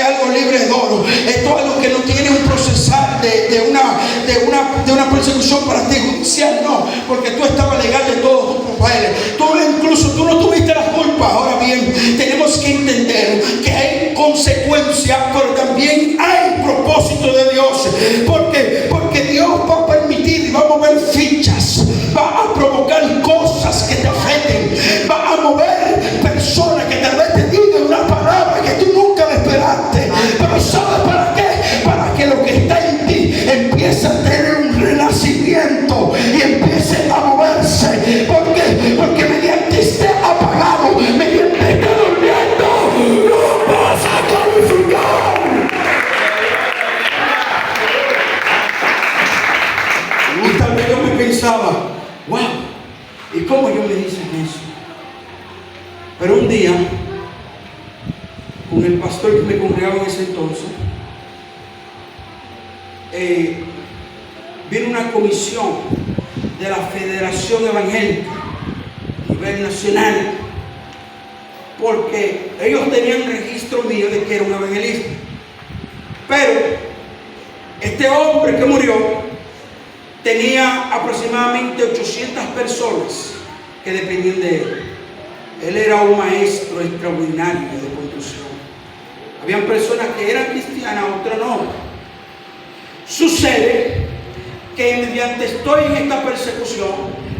algo libre de oro, esto es algo que no tiene un procesal de una persecución para ti judicial, no, porque tú estabas legal de todos tus papeles, tú no tuviste la culpa. Ahora bien, tenemos Porque Dios va a permitir y va a mover fichas, va a provocar cosas que te afecten, va a mover personas que tal vez te digan una palabra que tú nunca la esperaste. Pero ¿sabes para qué? Para que lo que está en ti empiece a tener un renacimiento y empiece a moverse. ¿Por qué? Porque mediante esté apagado, mediante esté durmiendo, no vas a calificar. Y tal vez yo me pensaba, wow, ¿y cómo yo me dicen eso? Pero un día, con el pastor que me congregaba en ese entonces, vino una comisión de la Federación Evangélica a nivel nacional, porque ellos tenían registro mío de que era un evangelista. Pero este hombre que murió tenía aproximadamente 800 personas que dependían de él. Él era un maestro extraordinario de construcción. Habían personas que eran cristianas, otras no. Sucede que mediante estoy en esta persecución,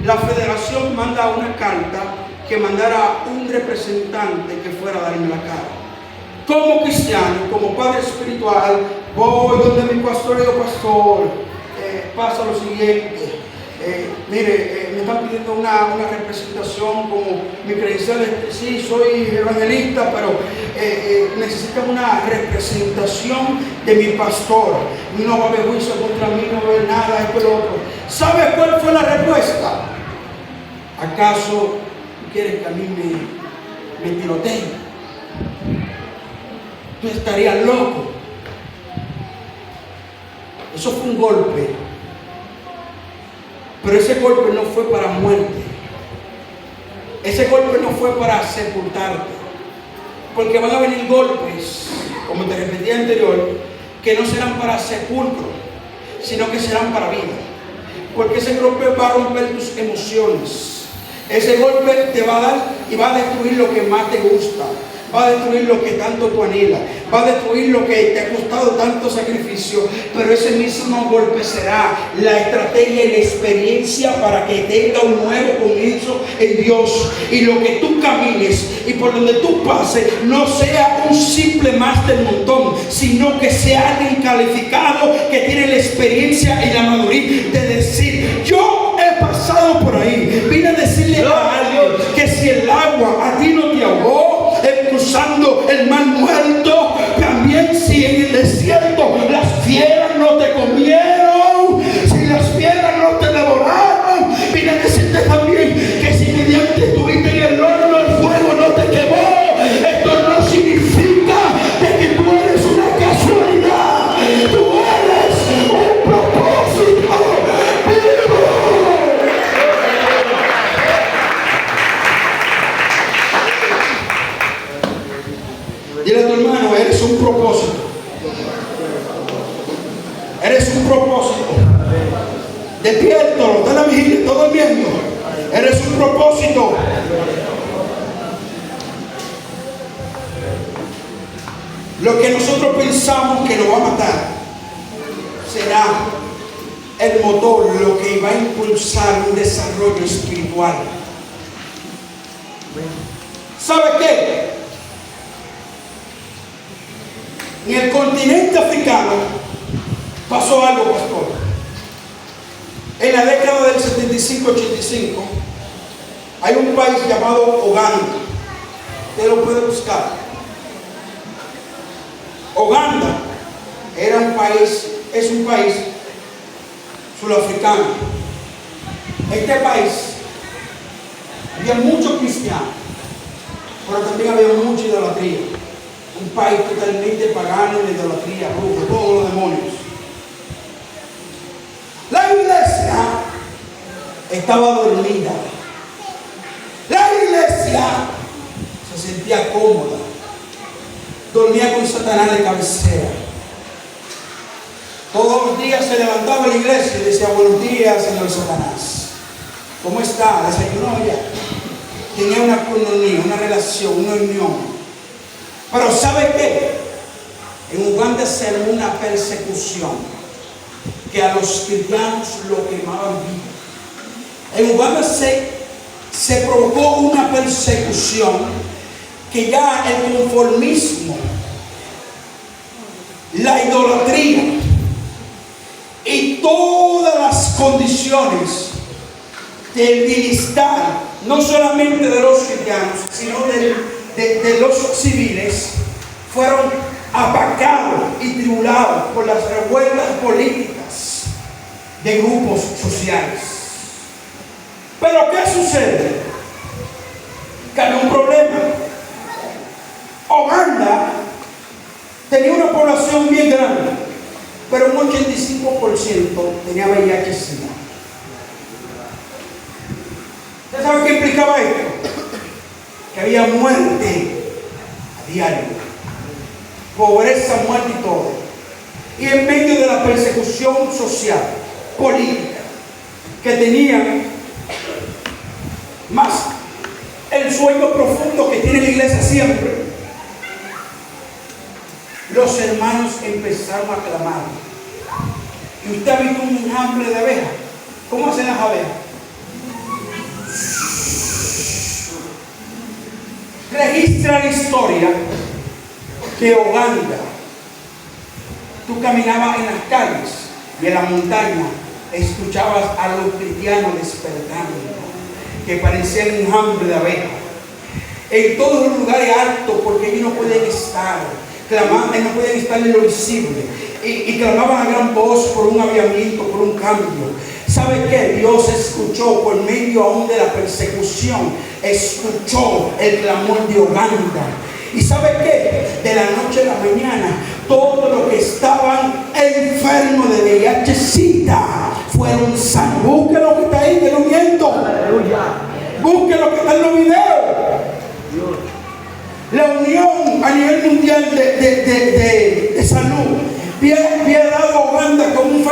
la federación manda una carta que mandara un representante que fuera a darme la cara. Como cristiano, como padre espiritual, voy donde mi pastor y digo, pastor, pasa lo siguiente. Mire, me están pidiendo una representación como mi credencial. Sí, soy evangelista, pero necesitan una representación de mi pastor. No va a haber juicio contra mí, no va a haber nada, esto y lo otro. ¿Sabe cuál fue la respuesta? ¿Acaso tú quieres que a mí me tiroteen? Tú estarías loco. Eso fue un golpe. Pero ese golpe no fue para muerte. Ese golpe no fue para sepultarte. Porque van a venir golpes, como te repetí anterior, que no serán para sepulcro, sino que serán para vida. Porque ese golpe va a romper tus emociones. Ese golpe te va a dar y va a destruir lo que más te gusta. Va a destruir lo que tanto tú anhelas. Va a destruir lo que te ha costado tanto sacrificio. Pero ese mismo golpe será la estrategia y la experiencia para que tenga un nuevo comienzo en Dios. Y lo que tú camines y por donde tú pases no sea un simple más del montón, sino que sea alguien calificado que tiene la experiencia y la madurez de decir: yo he pasado por ahí. Vine a decirle a alguien que si el agua a ti no te ahogó cruzando el mar muerto, también si en el desierto las fieras no te comieron, si las fieras no te devoraron, vine a decirte también que si mediante estuviste en el horno, el fuego no te quemó. Esto no significa de que tú eres una casualidad, tú eres un propósito vivo. Dile a tu hermano: eres un propósito. Eres un propósito. Despiértalo, está en la vigilia, está durmiendo. Eres un propósito. Lo que nosotros pensamos que nos va a matar será el motor, lo que va a impulsar un desarrollo espiritual. ¿Sabe qué? En el continente africano pasó algo, pastor. En la década del 75-85 hay un país llamado Uganda. Usted lo puede buscar. Uganda era un país, es un país sudafricano. Este país había muchos cristianos, pero también había mucha idolatría. Un país totalmente pagano, en idolatría, brujo, todos los demonios. La iglesia estaba dormida. La iglesia se sentía cómoda. Dormía con Satanás de cabecera. Todos los días se levantaba en la iglesia y decía: buenos días, señor Satanás. ¿Cómo está? Desayunó ya. Tenía una comunión, una relación, una unión. Pero ¿sabe qué? En Uganda se armó una persecución que a los cristianos lo quemaban vivo. En Uganda se provocó una persecución que ya el conformismo, la idolatría y todas las condiciones del bienestar, no solamente de los cristianos, sino de los civiles, fueron apacados y tribulados por las revueltas políticas de grupos sociales. Pero ¿qué sucede? Que había un problema. Uganda tenía una población bien grande, pero un 85% tenía VIH-Sida. ¿Usted sabe qué implicaba esto? Que había muerte a diario, pobreza, muerte y todo. Y en medio de la persecución social, política, que tenían, más el sueño profundo que tiene la iglesia siempre, los hermanos empezaron a clamar. Y usted ha visto un enjambre de abejas. ¿Cómo hacen las abejas? Registra la historia que Uganda, tú caminabas en las calles y en la montaña escuchabas a los cristianos despertando, que parecían un enjambre de abejas en todos los lugares altos, porque ellos no pueden estar clamando, no pueden estar en lo visible, y clamaban a gran voz por un avivamiento, por un cambio. ¿Sabe qué? Dios escuchó por medio aún de la persecución, escuchó el clamor de Uganda. ¿Y sabe qué? De la noche a la mañana, todos los que estaban enfermos de VIH-Sida fueron sanos. Busque lo que está ahí, que no miento. Busque lo que está en los videos. La Unión a nivel mundial de salud había dado a Uganda como un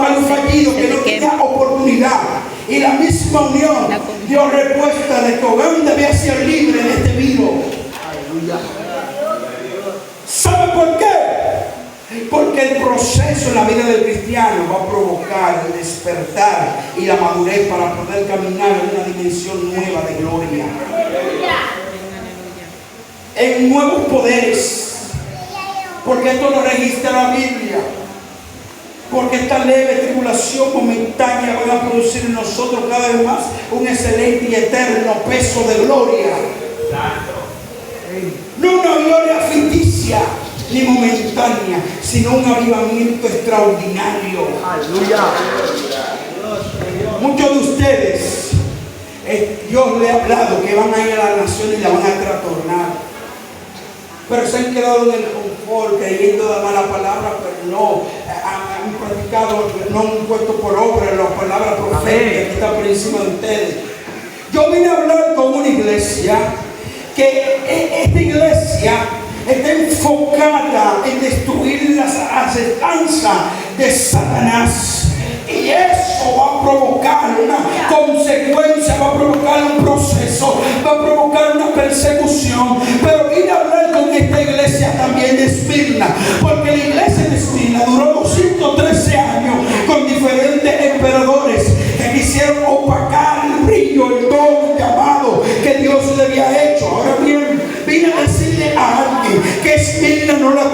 algo fallido, que no tenía oportunidad. Y la misma Unión dio respuesta de que Uganda había sido libre de este virus. ¿Sabe por qué? Porque el proceso en la vida del cristiano va a provocar el despertar y la madurez para poder caminar en una dimensión nueva de gloria, en nuevos poderes. Porque esto lo registra la Biblia. Porque esta leve tribulación momentánea va a producir en nosotros cada vez más un excelente y eterno peso de gloria. No una gloria ficticia ni momentánea, sino un avivamiento extraordinario. Aleluya. Muchos de ustedes, Dios le ha hablado que van a ir a la nación y la van a trastornar. Pero se han quedado en el confort, creyendo la mala palabra, pero no han practicado, no han puesto por obra la palabra profética que está por encima de ustedes. Yo vine a hablar con una iglesia que esta iglesia está enfocada en destruir las acechanzas de Satanás. Y eso va a provocar una consecuencia, va a provocar un proceso, va a provocar una persecución. Pero vine a hablar con esta iglesia también de Esmirna, porque la iglesia de Esmirna duró 213 años con diferentes emperadores que quisieron opacar el brillo, el don, el llamado que Dios le había hecho. Ahora bien, vine a decirle a alguien que Esmirna no la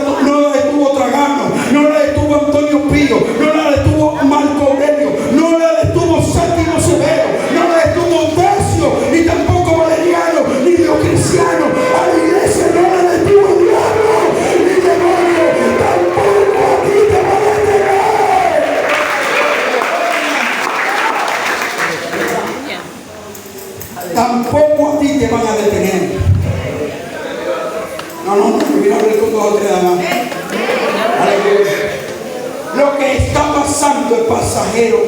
detuvo Tragano, no la detuvo Antonio Pío, no la detuvo Marco Aurelio, no la detuvo Séptimo Severo, no la detuvo Tercio, ni tampoco Valeriano, ni Diocleciano. A la iglesia no la detuvo el diablo, ni demonio, tampoco a ti te va a detener. Tampoco a ti te van a detener. No, mira a ver con dos o tres damas. Lo que está pasando es pasajero.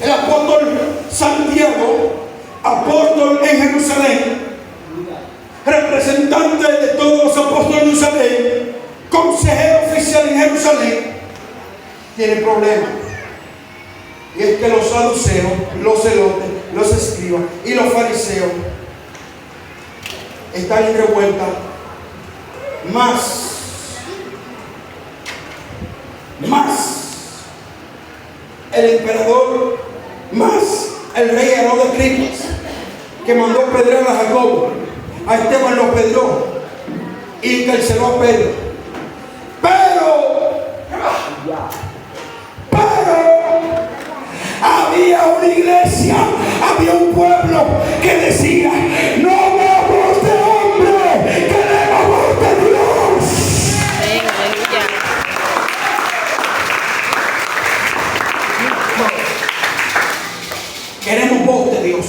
El apóstol Santiago, apóstol en Jerusalén, representante de todos los apóstoles de Jerusalén, consejero oficial en Jerusalén, tiene problemas. Y es que los saduceos, los celotes, los escribas y los fariseos están en revuelta. Más el emperador más el rey Herodes Cripas, que mandó apedrear a Jacobo, a Esteban lo apedreó y encarceló a Pedro. Pero había una iglesia, había un pueblo que decía: no vamos de hombre, queremos voz de Dios. Aleluya. Queremos voz de Dios.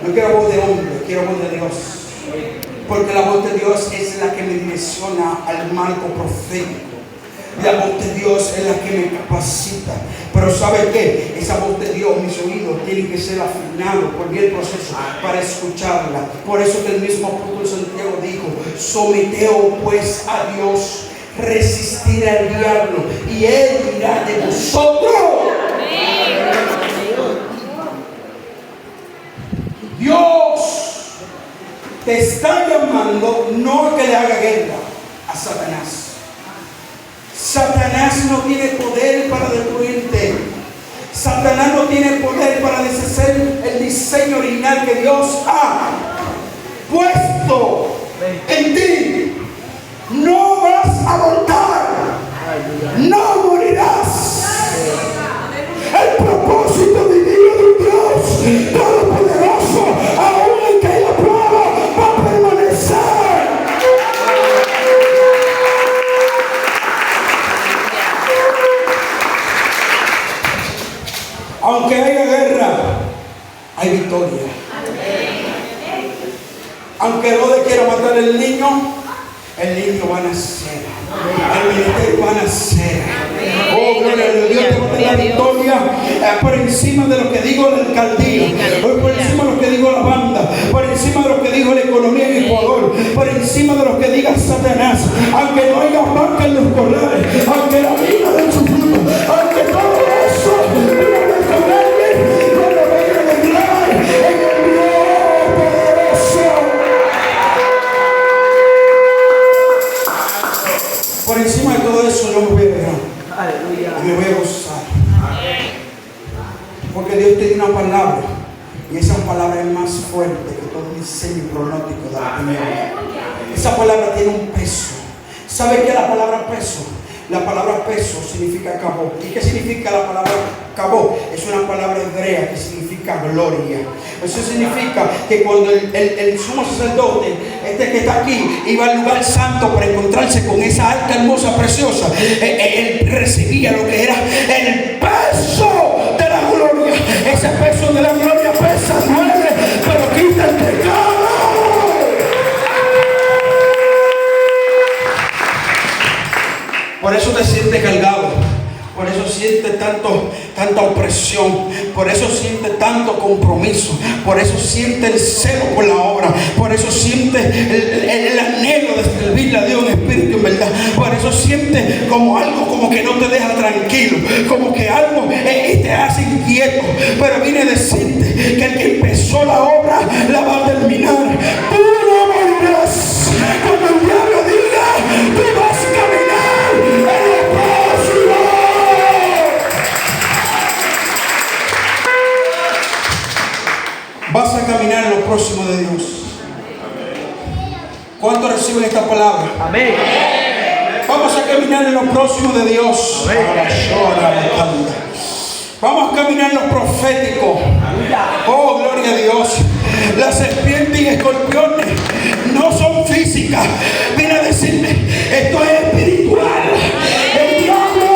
No quiero voz de hombre, quiero voz de Dios. Porque la voz de Dios es la que me direcciona al marco profético. La voz de Dios es la que me capacita. Pero ¿sabe qué? Esa voz de Dios, mis oídos tienen que ser afinados por el proceso para escucharla. Por eso que el mismo apóstol Santiago dijo: someteos pues a Dios, resistir al diablo y él irá de vosotros. Dios te está llamando no a que le haga guerra a Satanás. Satanás no tiene poder para destruirte. Satanás no tiene poder para deshacer el diseño original que Dios ha puesto en ti. No vas a abortar. No morirás. El propósito divino de Dios Todopoderoso, aún en que haya prueba, va a permanecer. Aunque haya guerra, hay victoria. Aunque Herodes quiera matar al niño va a nacer. El ministerio va a nacer. Oh, gloria a Dios. Dios te va a dar la victoria por encima de lo que digo la alcaldía, por encima de lo que digo la banda, por encima de lo que digo la economía en Ecuador, por encima de lo que diga Satanás. Aunque no haya vaca en los corrales, aunque la vida de su fruto, aunque todo eso por encima de todo eso yo me voy a dejar. Aleluya. Y me voy a gozar. Porque Dios tiene una palabra. Y esa palabra es más fuerte que todo diseño pronóstico de la primera. Esa palabra tiene un peso. ¿Sabe qué es la palabra peso? La palabra peso significa cabó. ¿Y qué significa la palabra cabó? Es una palabra hebrea que significa gloria. Eso significa que cuando el sumo sacerdote, este que está aquí, iba al lugar santo para encontrarse con esa arca hermosa, preciosa, él recibía lo que era el peso de la gloria. Ese peso de la gloria pesa 9, pero quita el pecado. Por eso te sientes cargado. Por eso sientes tanta opresión. Por eso sientes tanto compromiso. Por eso sientes el celo por la obra. Por eso sientes el anhelo de servirle a Dios en espíritu y en verdad. Por eso sientes como algo como que no te deja tranquilo. Como que algo te hace inquieto. Pero vine a decirte que el que empezó la obra la va a terminar. Tú no morirás. Cuando el diablo diga, tú vas a caminar en el próximo. Vas a caminar en lo próximo de Dios. ¿Cuántos reciben esta palabra? Amén. Vamos a caminar en lo próximo de Dios. Vamos a caminar en lo profético. Oh, gloria a Dios. Las serpientes y escorpiones no son físicas. Vine a decirme, esto es espiritual. El diablo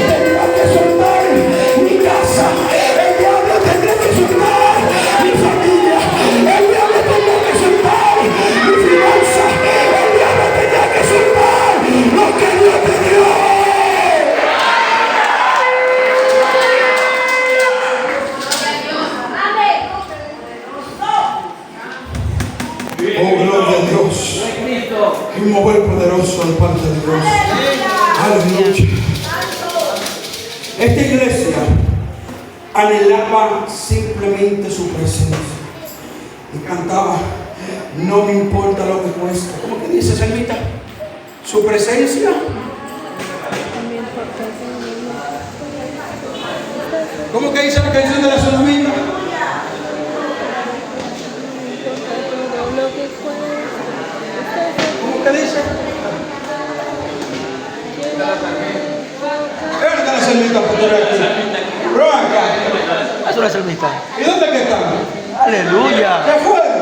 tendrá que soltar mi casa. El diablo tendrá que soltar mi familia. El diablo tendrá que soltar mi finanza. El diablo tendrá que soltar lo que Dios te dio. Oh, gloria a Dios. Un mover poderoso de parte de Dios. Aleluya. Esta iglesia anhelaba simplemente su presencia. Y cantaba, no me importa lo que cuesta. ¿Cómo que dice, Selmita? Su presencia. ¿Cómo que dice la canción de la tsunamita? ¿Cómo que dice? ¿Dónde está la salmita? Pero acá. Es una salmista. ¿Y dónde que están? Aleluya. ¿Qué fueron?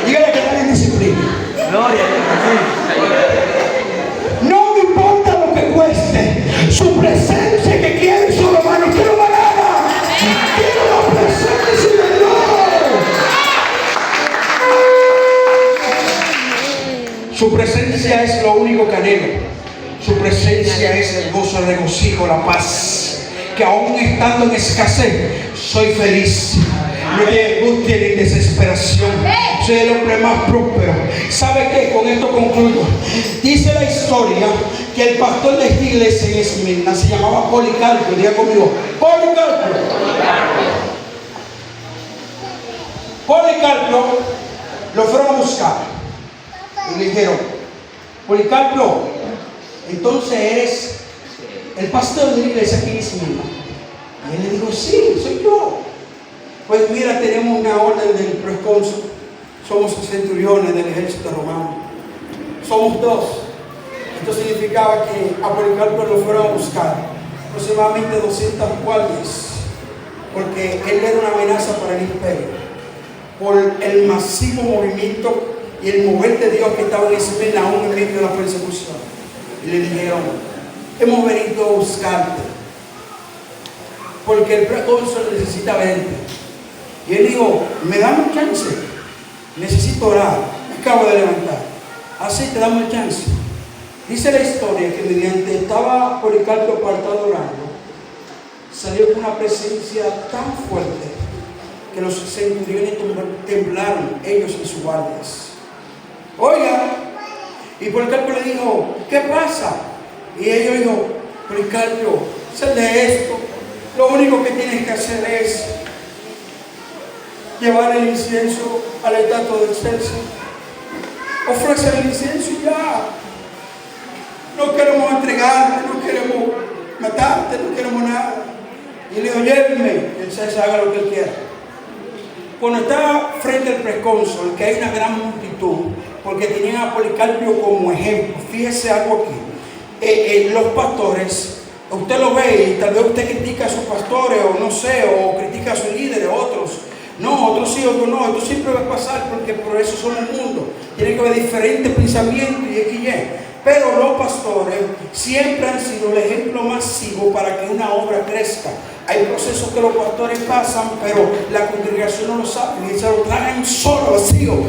Dígale que están en disciplina. Gloria a No me importa lo que cueste. Su presencia que quiere en su hermano. Quiero más nada. Quiero la presencia de Dios. Su presencia es lo único que anhelo. Su presencia es el gozo, el regocijo, la paz. Que aún estando en escasez, soy feliz. No hay angustia ni desesperación. Soy el hombre más próspero. ¿Sabe qué? Con esto concluyo. Dice la historia que el pastor de esta iglesia en Esmirna se llamaba Policarpo. Diga conmigo, Policarpo. Policarpo lo fueron a buscar y le dijeron: Policarpo, entonces eres el pastor de la iglesia aquí en Esmirna. Y él le dijo: sí, soy yo. Pues mira, tenemos una orden del procónsul. Somos centuriones del ejército romano. Somos dos. Esto significaba que a Policarpo lo fueron a buscar aproximadamente 200 guardias, porque él era una amenaza para el imperio por el masivo movimiento y el mover de Dios que estaba en Esmirna aún en medio de la persecución. Y le dijeron: hemos venido a buscarte porque el procónsul necesita verte. Y él dijo: me dan un chance, necesito orar, me acabo de levantar. Así te damos el chance. Dice la historia que mediante estaba Policarpo apartado orando, salió con una presencia tan fuerte que los centuriones temblaron, ellos y sus guardias. Oiga, y Policarpo le dijo: ¿qué pasa? Y ellos dijo: Policarpo, sal de esto, lo único que tienes que hacer es llevar el incienso al estatua del César. Ofrece el incienso y ya. No queremos entregarte, no queremos matarte, no queremos nada. Y le dijo: llévenme, el César haga lo que él quiera. Cuando estaba frente al precónsul, que hay una gran multitud, porque tenían a Policarpo como ejemplo. Fíjese algo aquí. Los pastores, usted lo ve y tal vez usted critica a sus pastores, o no sé, o critica a sus líderes, otros. No, otros sí, otros no. Esto siempre va a pasar porque por eso somos un mundo. Tiene que haber diferentes pensamientos y XY. Pero los pastores siempre han sido el ejemplo masivo para que una obra crezca. Hay procesos que los pastores pasan, pero la congregación no lo sabe y se lo traen solo, vacío.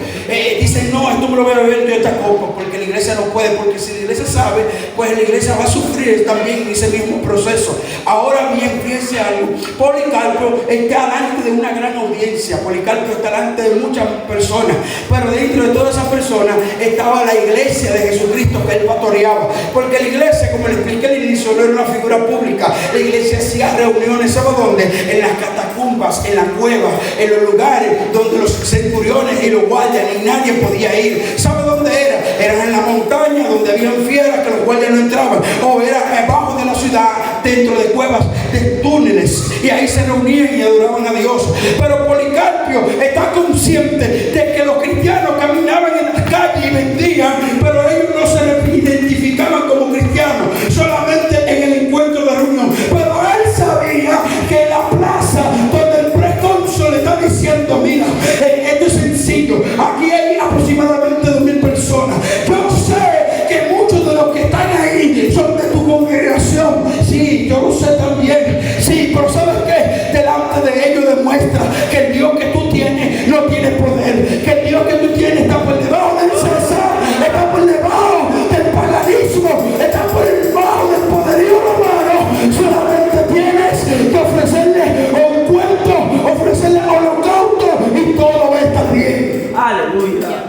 Dicen: no, esto me lo voy a beber yo esta copa, porque la iglesia no puede, porque si la iglesia sabe, pues la iglesia va a sufrir también en ese mismo proceso. Ahora bien, fíjense algo: Policarpo está delante de una gran audiencia, Policarpo está delante de muchas personas, pero dentro de todas esas personas estaba la iglesia de Jesucristo que él pastoreaba, porque la iglesia, como le expliqué al inicio, no era una figura pública. La iglesia hacía reuniones, ¿sabe dónde? En las catacumbas, en las cuevas, en los lugares donde los centuriones y los guardias ni nadie podía ir. ¿Sabe dónde era? Era en la montaña donde habían fieras que los guardias no entraban, o era abajo de la ciudad, dentro de cuevas, de túneles, y ahí se reunían y adoraban a Dios. Pero Policarpo está consciente de que los cristianos caminaban en las calles y vendían, pero ellos no se identificaban como cristianos, solamente en el encuentro de reunión. Pero él sabía que la plaza donde el precónsul le está diciendo: mira, esto es sencillo, aquí hay aproximadamente 2,000 personas. Yo sé que muchos de los que están ahí son de tu congregación. Sí, yo lo sé también. Sí, pero ¿sabes qué? Delante de ellos demuestra que el Dios que tú tienes no tiene poder, que el Dios que tú tienes está por debajo del César, está por debajo del paganismo, está por debajo del poderío romano. Solamente tienes que ofrecerle un cuento, ofrecerle holocausto y todo va a estar bien. Aleluya.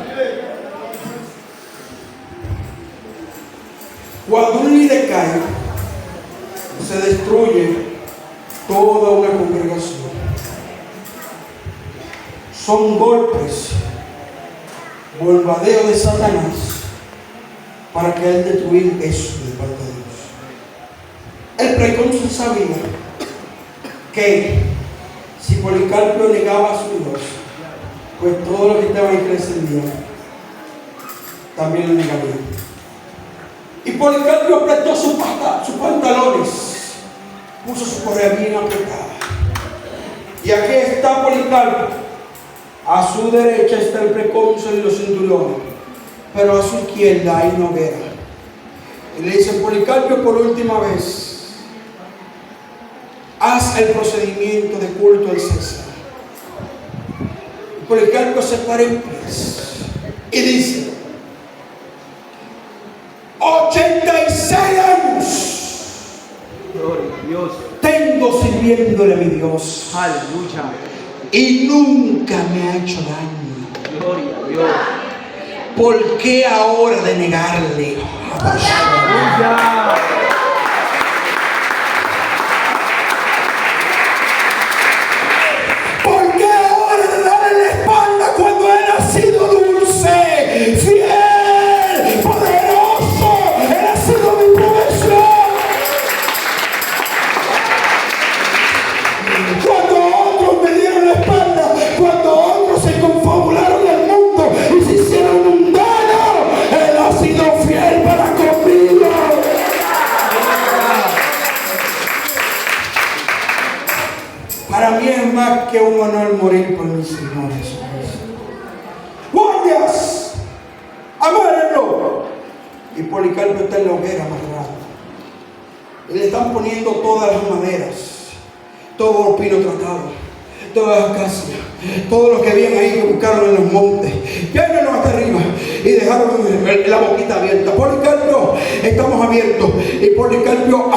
Cuando un líder cae, se destruye toda una congregación. Son golpes, bombardeo de Satanás para querer destruir eso de parte de Dios. El precónsul sabía que si Policarpio negaba a su Dios, pues todo lo que estaba en iglesia en día también lo negaría. Y Policarpio apretó sus pantalones, puso su correa bien apretada. Y aquí está Policarpio. A su derecha está el precónsul y los centuriones, pero a su izquierda hay una hoguera. Y le dice: Policarpio, por última vez, haz el procedimiento de culto al César. Y Policarpio se para en pies y dice: 86 años Gloria a Dios. tengo sirviéndole a mi Dios Aleluya. y nunca me ha hecho daño. Gloria a Dios. ¿Por qué ahora de negarle? Aleluya. ¿Por qué ahora de darle la espalda cuando él ha sido dulce, fiel, poderoso? Él ha sido mi provisión. Cuando otros me dieron la espalda, cuando otros se confabularon del mundo y se hicieron un daño, él ha sido fiel para conmigo. Para mí es más que un honor morir por mi Señor Jesucristo. ¡Guardias! ¡Amárrenlo! Y Policarpio está en la hoguera amarrado. Y le están poniendo todas las maderas, todos los pinos tratados, todas las casas, todo lo que habían ahí que buscaron en los montes. Llévenlo hasta arriba y dejaron la boquita abierta. Policarpio, estamos abiertos. Y Policarpio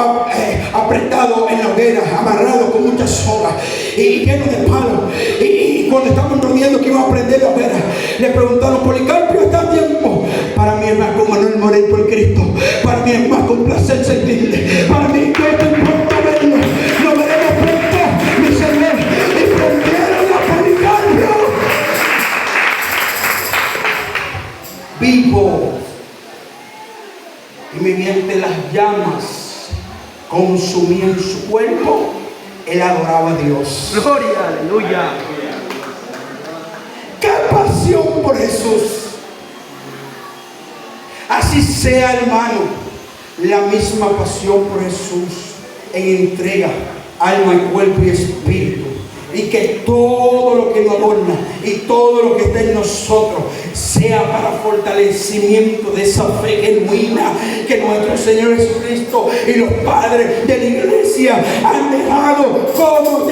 apretado en la hoguera, amarrado con muchas sogas y lleno de palos. Y cuando estaban reuniendo que iban a prender la hoguera, le preguntaron: Policarpio, ¿está a tiempo? Para mí es más como no morir por Cristo. Para mí es más con placer servirle. Para mí que esto importa verlo. No veremos pronto, mi Señor. Y prendieron a Policarpio vivo, y mediante las llamas consumían su cuerpo, él adoraba a Dios. Gloria, aleluya. ¡Qué pasión por Jesús! Así sea, hermano, la misma pasión por Jesús en entrega, alma, cuerpo y espíritu. Y que todo lo que nos adorna y todo lo que está en nosotros sea para fortalecimiento de esa fe genuina que nuestro Señor Jesucristo y los padres de la iglesia han dejado como